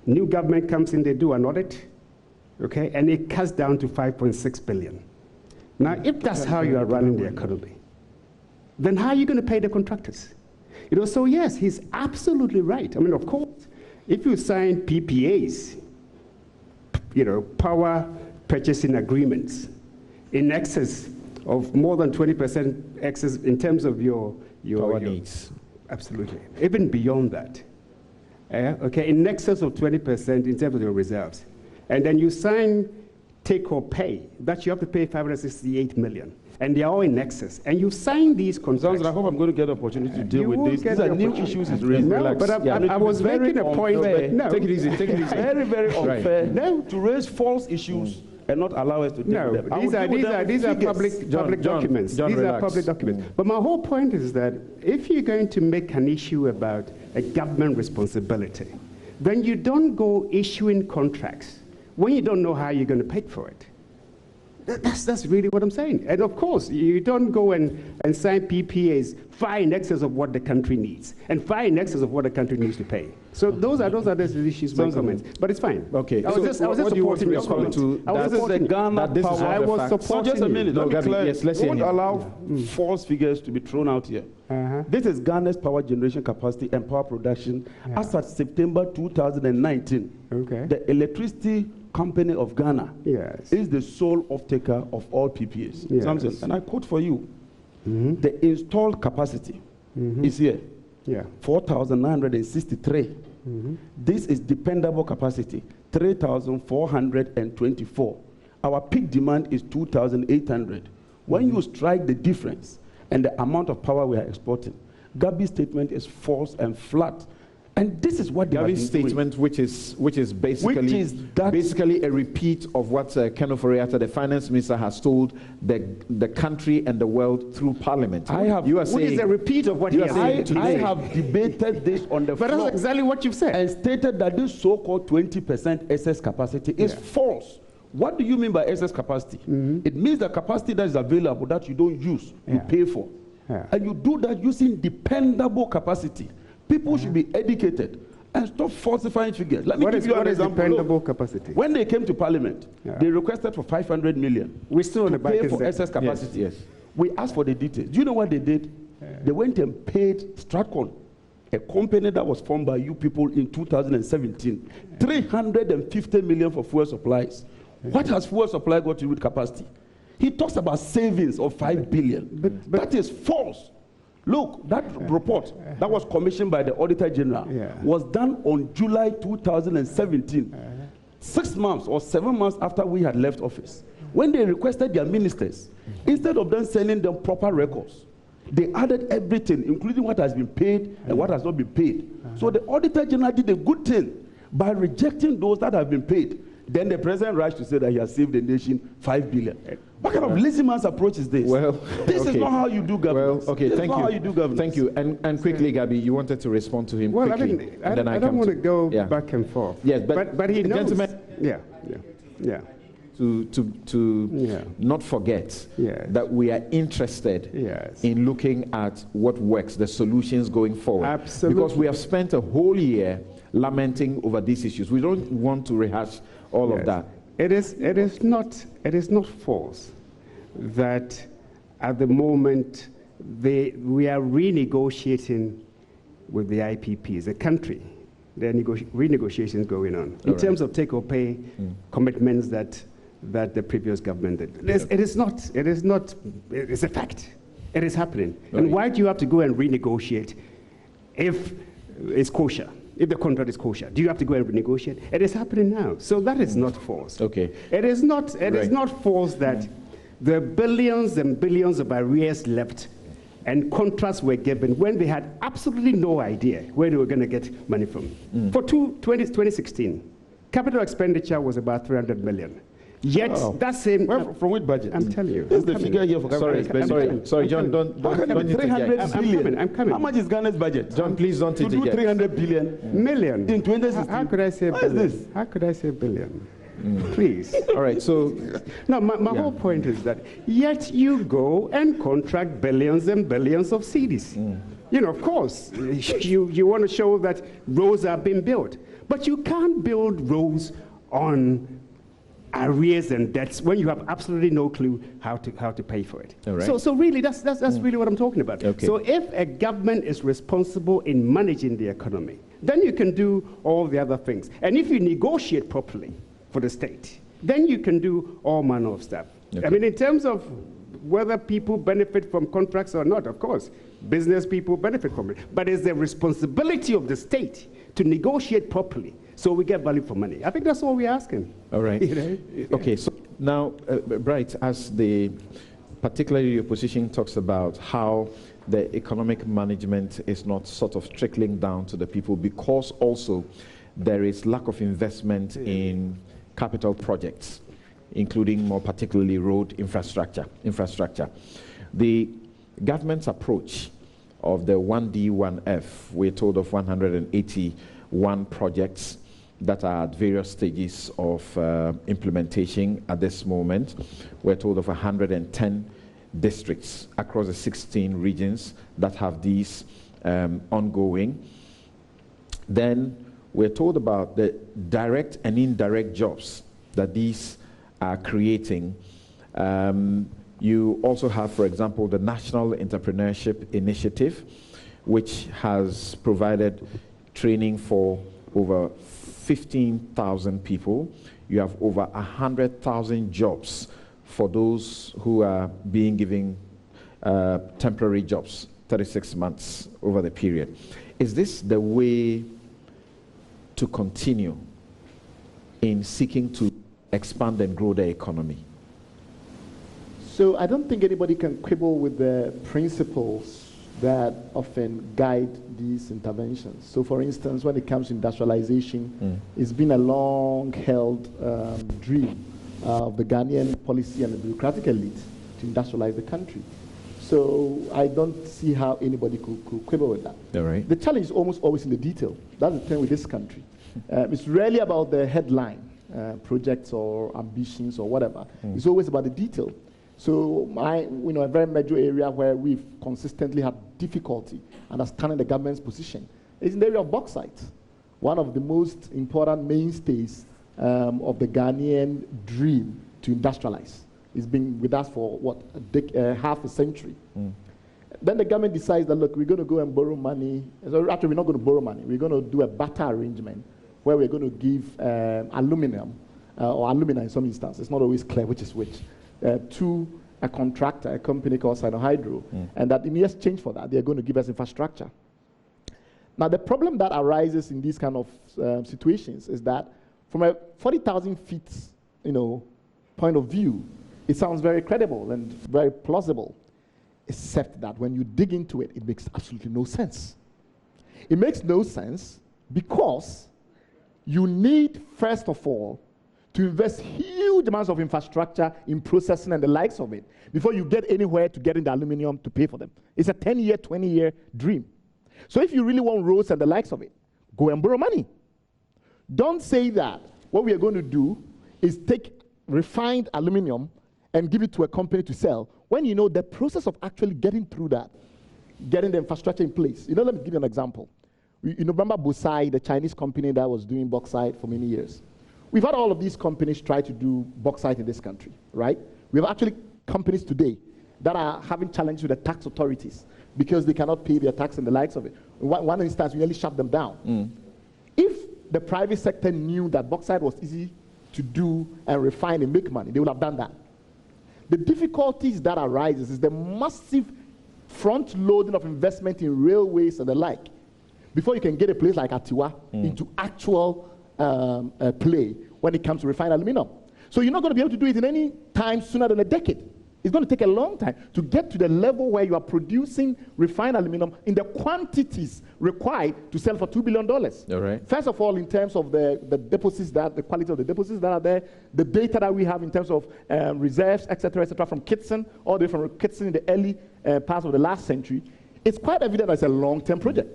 New government comes in, they do an audit, okay, and it cuts down to 5.6 billion. Now, if that's how you are running the economy, then how are you going to pay the contractors? You know, so yes, he's absolutely right. I mean, of course, if you sign PPAs, you know, power purchasing agreements in excess of more than 20% excess in terms of your power needs. Absolutely. Even beyond that. Okay, in excess of 20% in terms of your reserves. And then you sign take or pay, that you have to pay 568 million. And they are all in excess. And you sign these contracts. I hope I'm going to get the opportunity to deal with this. These are new issues. No, but I was making a point. No. Take it easy. Take it easy. Very, very unfair to raise false issues and not allow us to deal with them. These are public documents. These are public documents. But my whole point is that if you're going to make an issue about a government responsibility, then you don't go issuing contracts when you don't know how you're going to pay for it. That's really what I'm saying. And of course, you don't go and sign PPAs far in excess of what the country needs, and far in excess of what the country needs to pay. So those are the issues, my comments. But it's fine. Okay. I was just supporting your comment. I was supporting just a minute. Let me clear. Yes, let's we won't allow false figures to be thrown out here. This is Ghana's power generation capacity and power production as at September 2019. Okay. The electricity company of Ghana is the sole off-taker of all PPAs. Yes. Samson, and I quote for you, the installed capacity is here, 4,963. This is dependable capacity, 3,424. Our peak demand is 2,800. When you strike the difference and the amount of power we are exporting, Gabi's statement is false and flat. And this is what Gabi's statement, which is basically a repeat of what Ken Ofori-Atta, the finance minister, has told the country and the world through Parliament. Which is a repeat of what he has said today. I have debated this on the floor. But that's exactly what you've said. And stated that this so-called 20% excess capacity is false. What do you mean by excess capacity? It means the capacity that is available that you don't use, you pay for. And you do that using dependable capacity. People should be educated and stop falsifying figures. Let me give you an example. Dependable capacity? When they came to Parliament, they requested for 500 million. We still on the back pay for excess capacity. Yes. We asked for the details. Do you know what they did? They went and paid Stratcon, a company that was formed by you people in 2017, 350 million for fuel supplies. What has fuel supply got to do with capacity? He talks about savings of 5 billion. But that is false. Look, that report that was commissioned by the Auditor General was done on July 2017, 6 months or 7 months after we had left office. When they requested their ministers, instead of them sending them proper records, They added everything, including what has been paid and what has not been paid. So the Auditor General did a good thing by rejecting those that have been paid. Then the president rushed to say that he has saved the nation 5 billion. What kind of lazy man's approach is this? Well, this is not how you do governance. Well, okay, this thank is you. not how you do governance. Thank you. And quickly, Gabby, you wanted to respond to him quickly. I don't want to go back and forth. Yes, but he knows. Gentlemen, yeah. To not forget that we are interested in looking at what works, the solutions going forward. Absolutely. Because we have spent a whole year lamenting over these issues. We don't want to rehash all of that. It is not false that at the moment we are renegotiating with the IPPs, the country. There are renegotiations going on in terms of take-or-pay commitments that the previous government did. It is not. It's a fact. It is happening. Right. And why do you have to go and renegotiate if it's kosher? If the contract is kosher, do you have to go and renegotiate? It is happening now. So that is not false. Okay. It is not. It is not false that the billions and billions of arrears left and contracts were given when they had absolutely no idea where they were going to get money from. For 2016, capital expenditure was about 300 million. Yet that same from which budget? I'm telling you. This is the figure here for capital. Sorry, John. Don't 300 billion. I'm coming. How much is Ghana's budget? John, please don't to do 300 billion million in 2016. How could I say what billion? Is this? How could I say billion? Please. All right. So no, my whole point is that yet you go and contract billions and billions of cedis. You know, of course, you want to show that roads are being built, but you can't build roads on arrears and debts when you have absolutely no clue how to pay for it. All right. So really, that's really what I'm talking about. Okay. So if a government is responsible in managing the economy, then you can do all the other things. And if you negotiate properly for the state, then you can do all manner of stuff. Okay. I mean, in terms of whether people benefit from contracts or not, of course, business people benefit from it. But it's the responsibility of the state to negotiate properly so we get value for money. I think that's all we're asking. All right. You know? Okay, so now, Bright, as particularly your position talks about how the economic management is not sort of trickling down to the people because also there is lack of investment in capital projects, including more particularly road infrastructure. The government's approach of the 1D, 1F, we're told of 181 projects that are at various stages of implementation at this moment. We're told of 110 districts across the 16 regions that have these ongoing. Then we're told about the direct and indirect jobs that these are creating. You also have, for example, the National Entrepreneurship Initiative, which has provided training for over 15,000 people. You have over 100,000 jobs for those who are being given temporary jobs, 36 months over the period. Is this the way to continue in seeking to expand and grow the economy? So I don't think anybody can quibble with the principles that often guide these interventions. So for instance, when it comes to industrialization, it's been a long-held dream of the Ghanaian policy and the bureaucratic elite to industrialize the country. So I don't see how anybody could quibble with that. All right. The challenge is almost always in the detail. That's the thing with this country. It's rarely about the headline projects or ambitions or whatever. It's always about the detail. So a very major area where we've consistently had difficulty understanding the government's position is in the area of bauxite. One of the most important mainstays of the Ghanaian dream to industrialize. It's been with us for, half a century. Then the government decides that, look, we're going to go and borrow money. So actually, we're not going to borrow money. We're going to do a barter arrangement where we're going to give aluminum, or alumina in some instances, it's not always clear which is which, to a contractor, a company called Sinohydro, and that in exchange for that, they're going to give us infrastructure. Now, the problem that arises in these kind of situations is that from a 40,000 feet, point of view, it sounds very credible and very plausible. except that when you dig into it, it makes absolutely no sense. It makes no sense because you need, first of all, to invest huge amounts of infrastructure in processing and the likes of it before you get anywhere to getting the aluminum to pay for them. It's a 10-year, 20-year dream. So if you really want roads and the likes of it, go and borrow money. Don't say that what we are going to do is take refined aluminum and give it to a company to sell when you know the process of actually getting through that, getting the infrastructure in place. Let me give you an example. Remember Bosai, the Chinese company that was doing bauxite for many years? We've had all of these companies try to do bauxite in this country, right? We have actually companies today that are having challenges with the tax authorities because they cannot pay their tax and the likes of it. In one instance, we nearly shut them down. If the private sector knew that bauxite was easy to do and refine and make money, they would have done that. The difficulties that arises is the massive front loading of investment in railways and the like before you can get a place like Atiwa into actual play when it comes to refined aluminum. So you're not going to be able to do it in any time sooner than a decade. It's going to take a long time to get to the level where you are producing refined aluminum in the quantities required to sell for $2 billion. All right. First of all, in terms of the deposits, the quality of the deposits that are there, the data that we have in terms of reserves, et cetera, from Kitson, all the way from Kitson in the early parts of the last century, it's quite evident that it's a long-term project.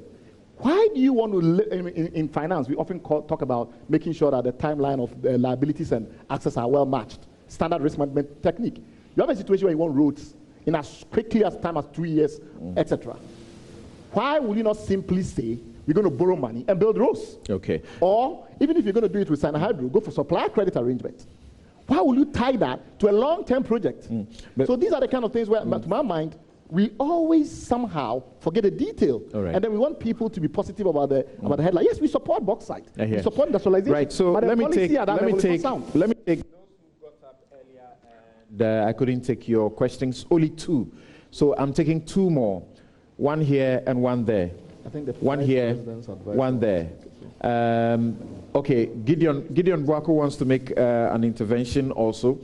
Why do you want to, in finance, we often talk about making sure that the timeline of the liabilities and assets are well matched, standard risk management technique. You have a situation where you want roads in as quickly as time as 2 years, etc. Why will you not simply say, we're going to borrow money and build roads? Okay. Or, even if you're going to do it with Sinahydro, go for supply credit arrangements. Why will you tie that to a long-term project? So these are the kind of things where, to my mind, we always somehow forget the detail. Right. And then we want people to be positive about the headline. Yes, we support bauxite. We support industrialization. Right, so but let me take I couldn't take your questions, only two. So I'm taking two more, one here and one there. I think the one here, one there. Okay, Gideon Bwako wants to make an intervention also.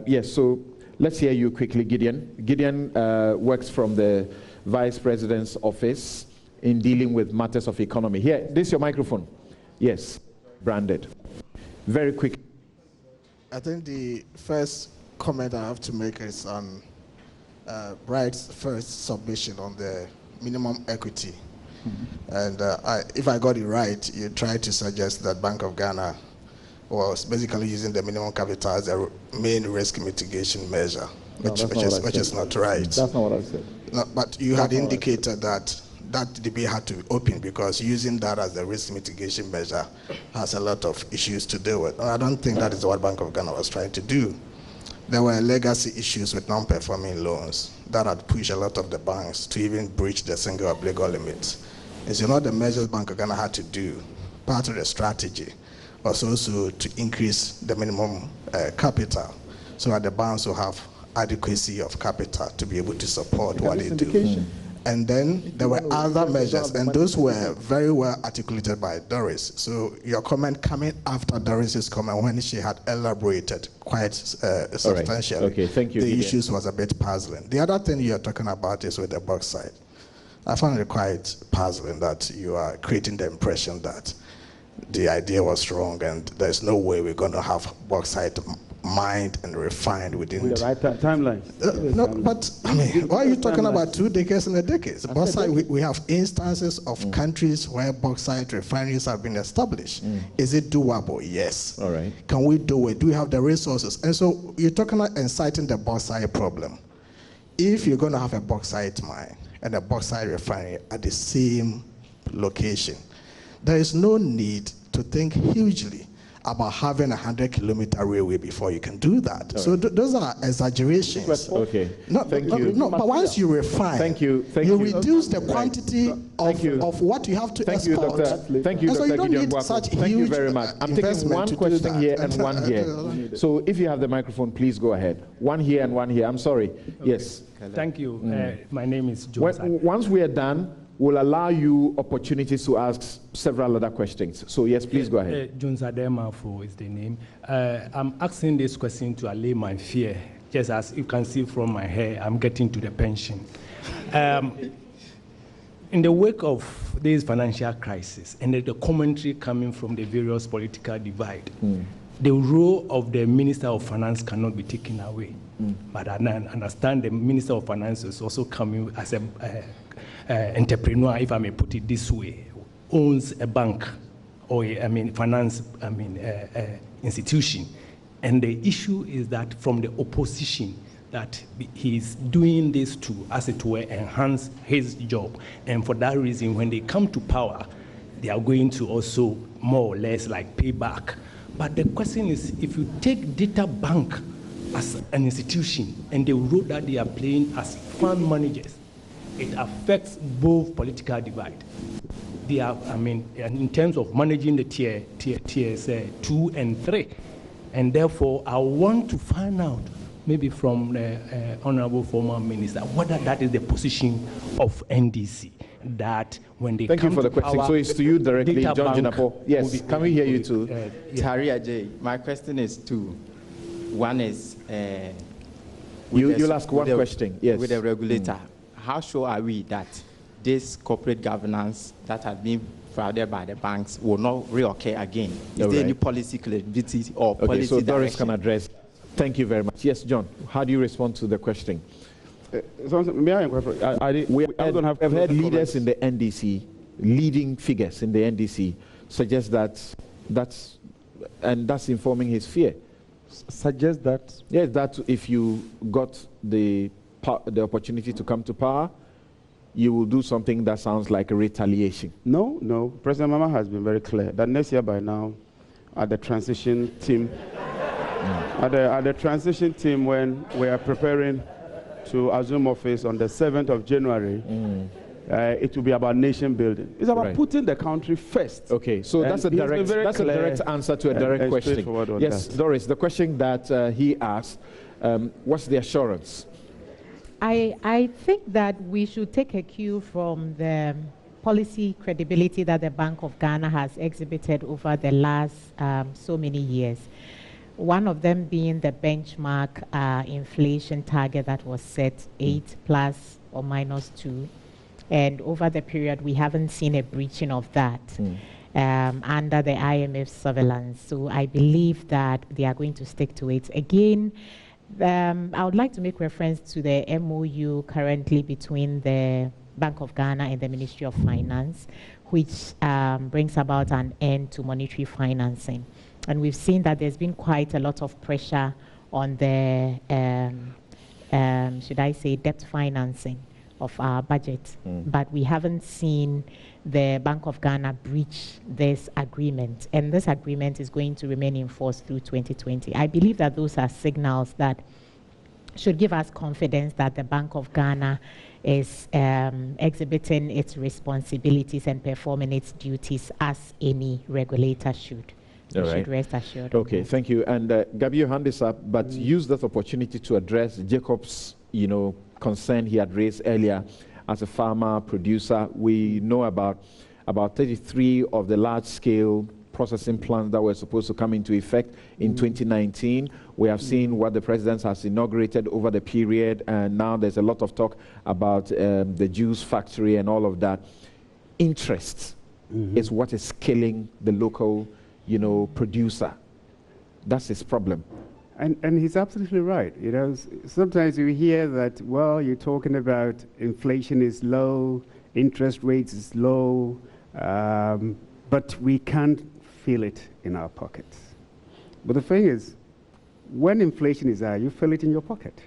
Yes, so let's hear you quickly, Gideon. Gideon works from the Vice President's office in dealing with matters of economy. Here, this is your microphone. Yes, branded. Very quick. I think the first comment I have to make is on Bright's first submission on the minimum equity. And if I got it right, you tried to suggest that Bank of Ghana was basically using the minimum capital as a main risk mitigation measure, which is not right. That's not what I said. No, but you had indicated that debate had to be open because using that as a risk mitigation measure has a lot of issues to deal with. And I don't think that is what Bank of Ghana was trying to do. There were legacy issues with non-performing loans that had pushed a lot of the banks to even breach the single obligor limits. It's not the measures Bank of Ghana had to do. Part of the strategy was also to increase the minimum capital so that the banks will have adequacy of capital to be able to support what they do. And then there were other measures, and those were very well articulated by Doris. So your comment coming after Doris's comment when she had elaborated quite substantially. Right. Okay, thank you. The issues was a bit puzzling. The other thing you're talking about is with the bauxite. I found it quite puzzling that you are creating the impression that the idea was wrong and there's no way we're going to have bauxite mined and refined within the right timeline. No, but I mean, why are you talking about 2 decades and a decade? Bauxite, we have instances of countries where bauxite refineries have been established. Is it doable? Yes. All right. Can we do it? Do we have the resources? And so you're talking about inciting the bauxite problem. If you're going to have a bauxite mine and a bauxite refinery at the same location, there is no need to think hugely about having a 100-kilometer railway before you can do that. Right. So those are exaggerations. Okay. Thank you. No, but once you refine, you reduce the quantity of what you have to export. Thank you, Dr. Gideon Bwako. Thank you very much. I'm taking one question here and one here. So if you have the microphone, please go ahead. One here and one here. I'm sorry. Okay. Yes. Thank you. My name is John. Once we are done, we'll allow you opportunities to ask several other questions. So yes, please go ahead. John Zademafo is the name. I'm asking this question to allay my fear just as you can see from my hair, I'm getting to the pension. In the wake of this financial crisis and the commentary coming from the various political divide, the role of the Minister of Finance cannot be taken away. But I understand the Minister of Finance is also coming as an entrepreneur, if I may put it this way, owns a bank or finance institution. And the issue is that from the opposition, that he's doing this to, as it were, enhance his job. And for that reason, when they come to power, they are going to also more or less like pay back. But the question is, if you take Data Bank as an institution and the role that they are playing as fund managers, it affects both political divide. They are, in terms of managing the tiers 2 and 3. And therefore, I want to find out, maybe from the Honorable Former Minister, whether that is the position of NDC, that when they Thank come you for the to question. power, So it's to you directly, Data John Bank Jinapo. Yes, can we hear you too? Taria J, my question is two. One is... you'll ask one question, yes. With the regulator, how sure are we that this corporate governance that has been frauded by the banks will not reoccur again? Is there any policy credibility or policy so Doris direction? can address. Thank you very much. Yes, John, how do you respond to the question? May I inquire? I've heard leaders in the NDC, leading figures in the NDC, suggest that's informing his fear. Suggest that? Yes, that if you got the opportunity to come to power, you will do something that sounds like a retaliation. No. President Mama has been very clear that next year by now, at the transition team, at the transition team, when we are preparing to assume office on the 7th of January, it will be about nation building. It's about putting the country first. Okay, so that's a direct answer to a direct question. Yes, Doris, the question that he asked, what's the assurance? I think that we should take a cue from the policy credibility that the Bank of Ghana has exhibited over the last so many years. One of them being the benchmark inflation target that was set 8 plus or minus 2. And over the period, we haven't seen a breaching of that under the IMF surveillance. So I believe that they are going to stick to it. Again, I would like to make reference to the MOU currently between the Bank of Ghana and the Ministry of Finance, which brings about an end to monetary financing. And we've seen that there's been quite a lot of pressure on the, should I say, debt financing of our budget. But we haven't seen the Bank of Ghana breach this agreement. And this agreement is going to remain in force through 2020. I believe that those are signals that should give us confidence that the Bank of Ghana is exhibiting its responsibilities and performing its duties as any regulator should. You should rest assured. Okay, thank you. And Gabi, your hand is up, but use that opportunity to address Jacob's, concern he had raised earlier. As a farmer, producer, we know about 33 of the large-scale processing plants that were supposed to come into effect in 2019. We have seen what the president has inaugurated over the period, and now there's a lot of talk about the juice factory and all of that. Interest is what is killing the local, producer. That's his problem. And he's absolutely right. Sometimes you hear that, well, you're talking about inflation is low, interest rates is low, but we can't feel it in our pockets. But the thing is, when inflation is high, you feel it in your pocket.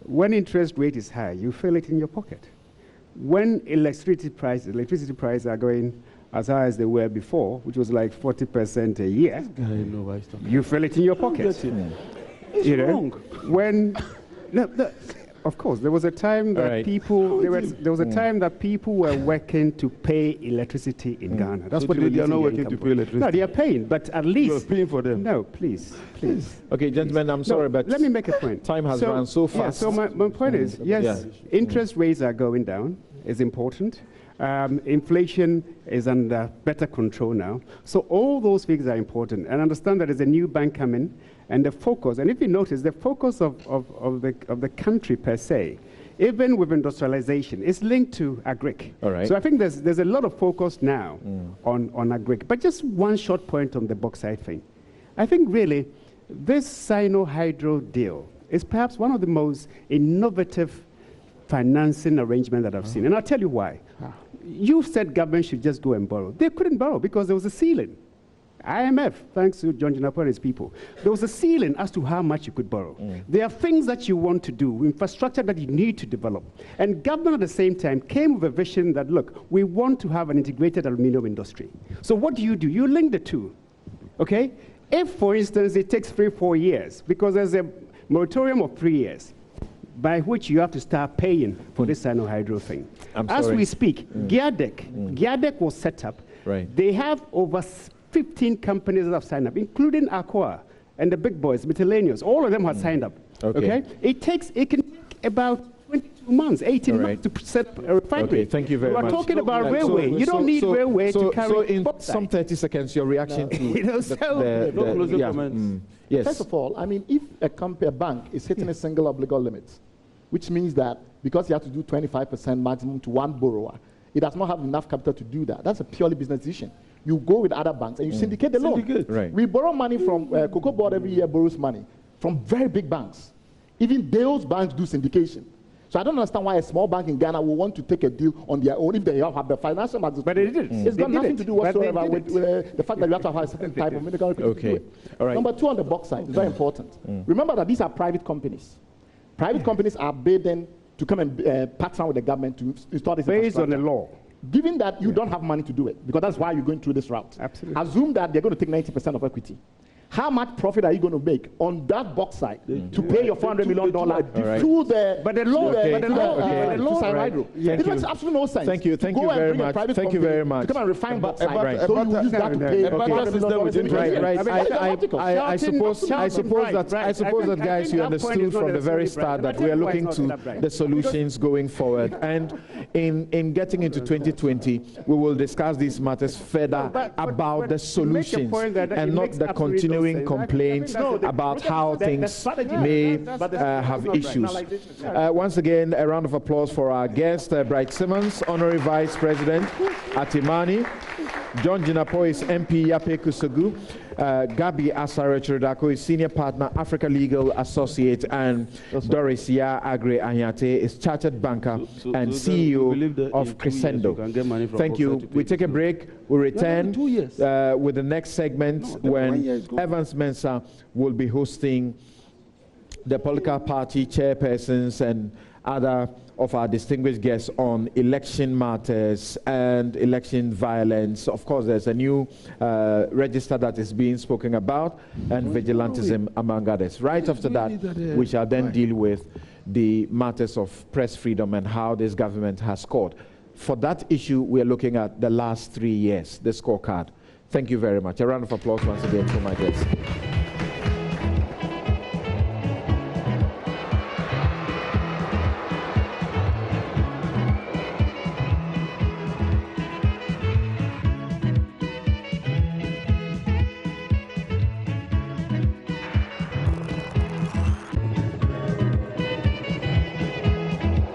When interest rate is high, you feel it in your pocket. When electricity prices are going as high as they were before, which was like 40% a year, you feel it in your pocket. When of course, there was a time that people were working to pay electricity in Ghana. That's what they are not working to pay electricity. No, they are paying, but at least you're paying for them. No, please. Okay, gentlemen, I'm sorry, but let me make a point. Time has run so fast. So my point is, yes, interest rates are going down. is important. Inflation is under better control now. So all those things are important. And understand that there's a new bank coming, and the focus, and if you notice, the focus of the country per se, even with industrialization, is linked to agric. All right. So I think there's a lot of focus now on agric. But just one short point on the bauxite thing. I think really this Sino-Hydro deal is perhaps one of the most innovative financing arrangement that I've seen. And I'll tell you why. You said government should just go and borrow. They couldn't borrow because there was a ceiling. IMF, thanks to John Jinapor and his people, there was a ceiling as to how much you could borrow. There are things that you want to do, infrastructure that you need to develop. And government at the same time came with a vision that, look, we want to have an integrated aluminum industry. So what do? You link the two, okay? If, for instance, it takes 3-4 years, because there's a moratorium of 3 years, by which you have to start paying for this Sino-Hydro thing. As we speak, GEADEC was set up. Right. They have over 15 companies that have signed up, including Aqua and the big boys, Miscellaneous. All of them have signed up. Okay. It can take about 22 months, 18 months to set up a refinery. Okay, thank you very much. We're talking about railway. You don't need railway to carry. So in bauxite. some 30 seconds, your reaction to yes. First of all, I mean, if a bank is hitting a single obligor limit, which means that because you have to do 25% maximum to one borrower, it does not have enough capital to do that. That's a purely business decision. You go with other banks and you syndicate the loan. Right. We borrow money from Cocoa Board every year borrows money from very big banks. Even those banks do syndication. So I don't understand why a small bank in Ghana will want to take a deal on their own if they have the financial markets. But they did it. It's got nothing to do whatsoever with the fact that you have to have a certain type of medical equipment to do it. All right. Number two, on the bauxite, it's very important. Remember that these are private companies. Private companies are bidding to come and partner with the government to install this based on the law. Given that you don't have money to do it, because that's why you're going through this route. Absolutely. Assume that they're going to take 90% of equity. How much profit are you going to make on that bauxite to pay your $400 million to the Hydro? It makes absolutely no sense. Thank you very much. Thank you very much. To come and refine bauxite, so you use that to pay I suppose that, guys, you understood from the very start that we are looking to the solutions going forward. And in getting into 2020, we will discuss these matters further about the solutions and not the continuing complaints about how things may have issues. Once again, a round of applause for our guest, Bright Simmons, Honorary Vice President Atimani, John Jinapor is MP Yape Kusogu, Gabi Asare Otchere-darko is Senior Partner, Africa Legal Associate, and Doris Ya Agre Anyate is Chartered Banker and CEO of Crescendo. Thank you. We take a break. We return with the next segment when Evans Mensah will be hosting the political party chairpersons and other of our distinguished guests on election matters and election violence. Of course, there's a new register that is being spoken about, and vigilantism, among others. Right after that, we shall then deal with the matters of press freedom and how this government has scored. For that issue, we are looking at the last 3 years, the scorecard. Thank you very much. A round of applause once again for my guests.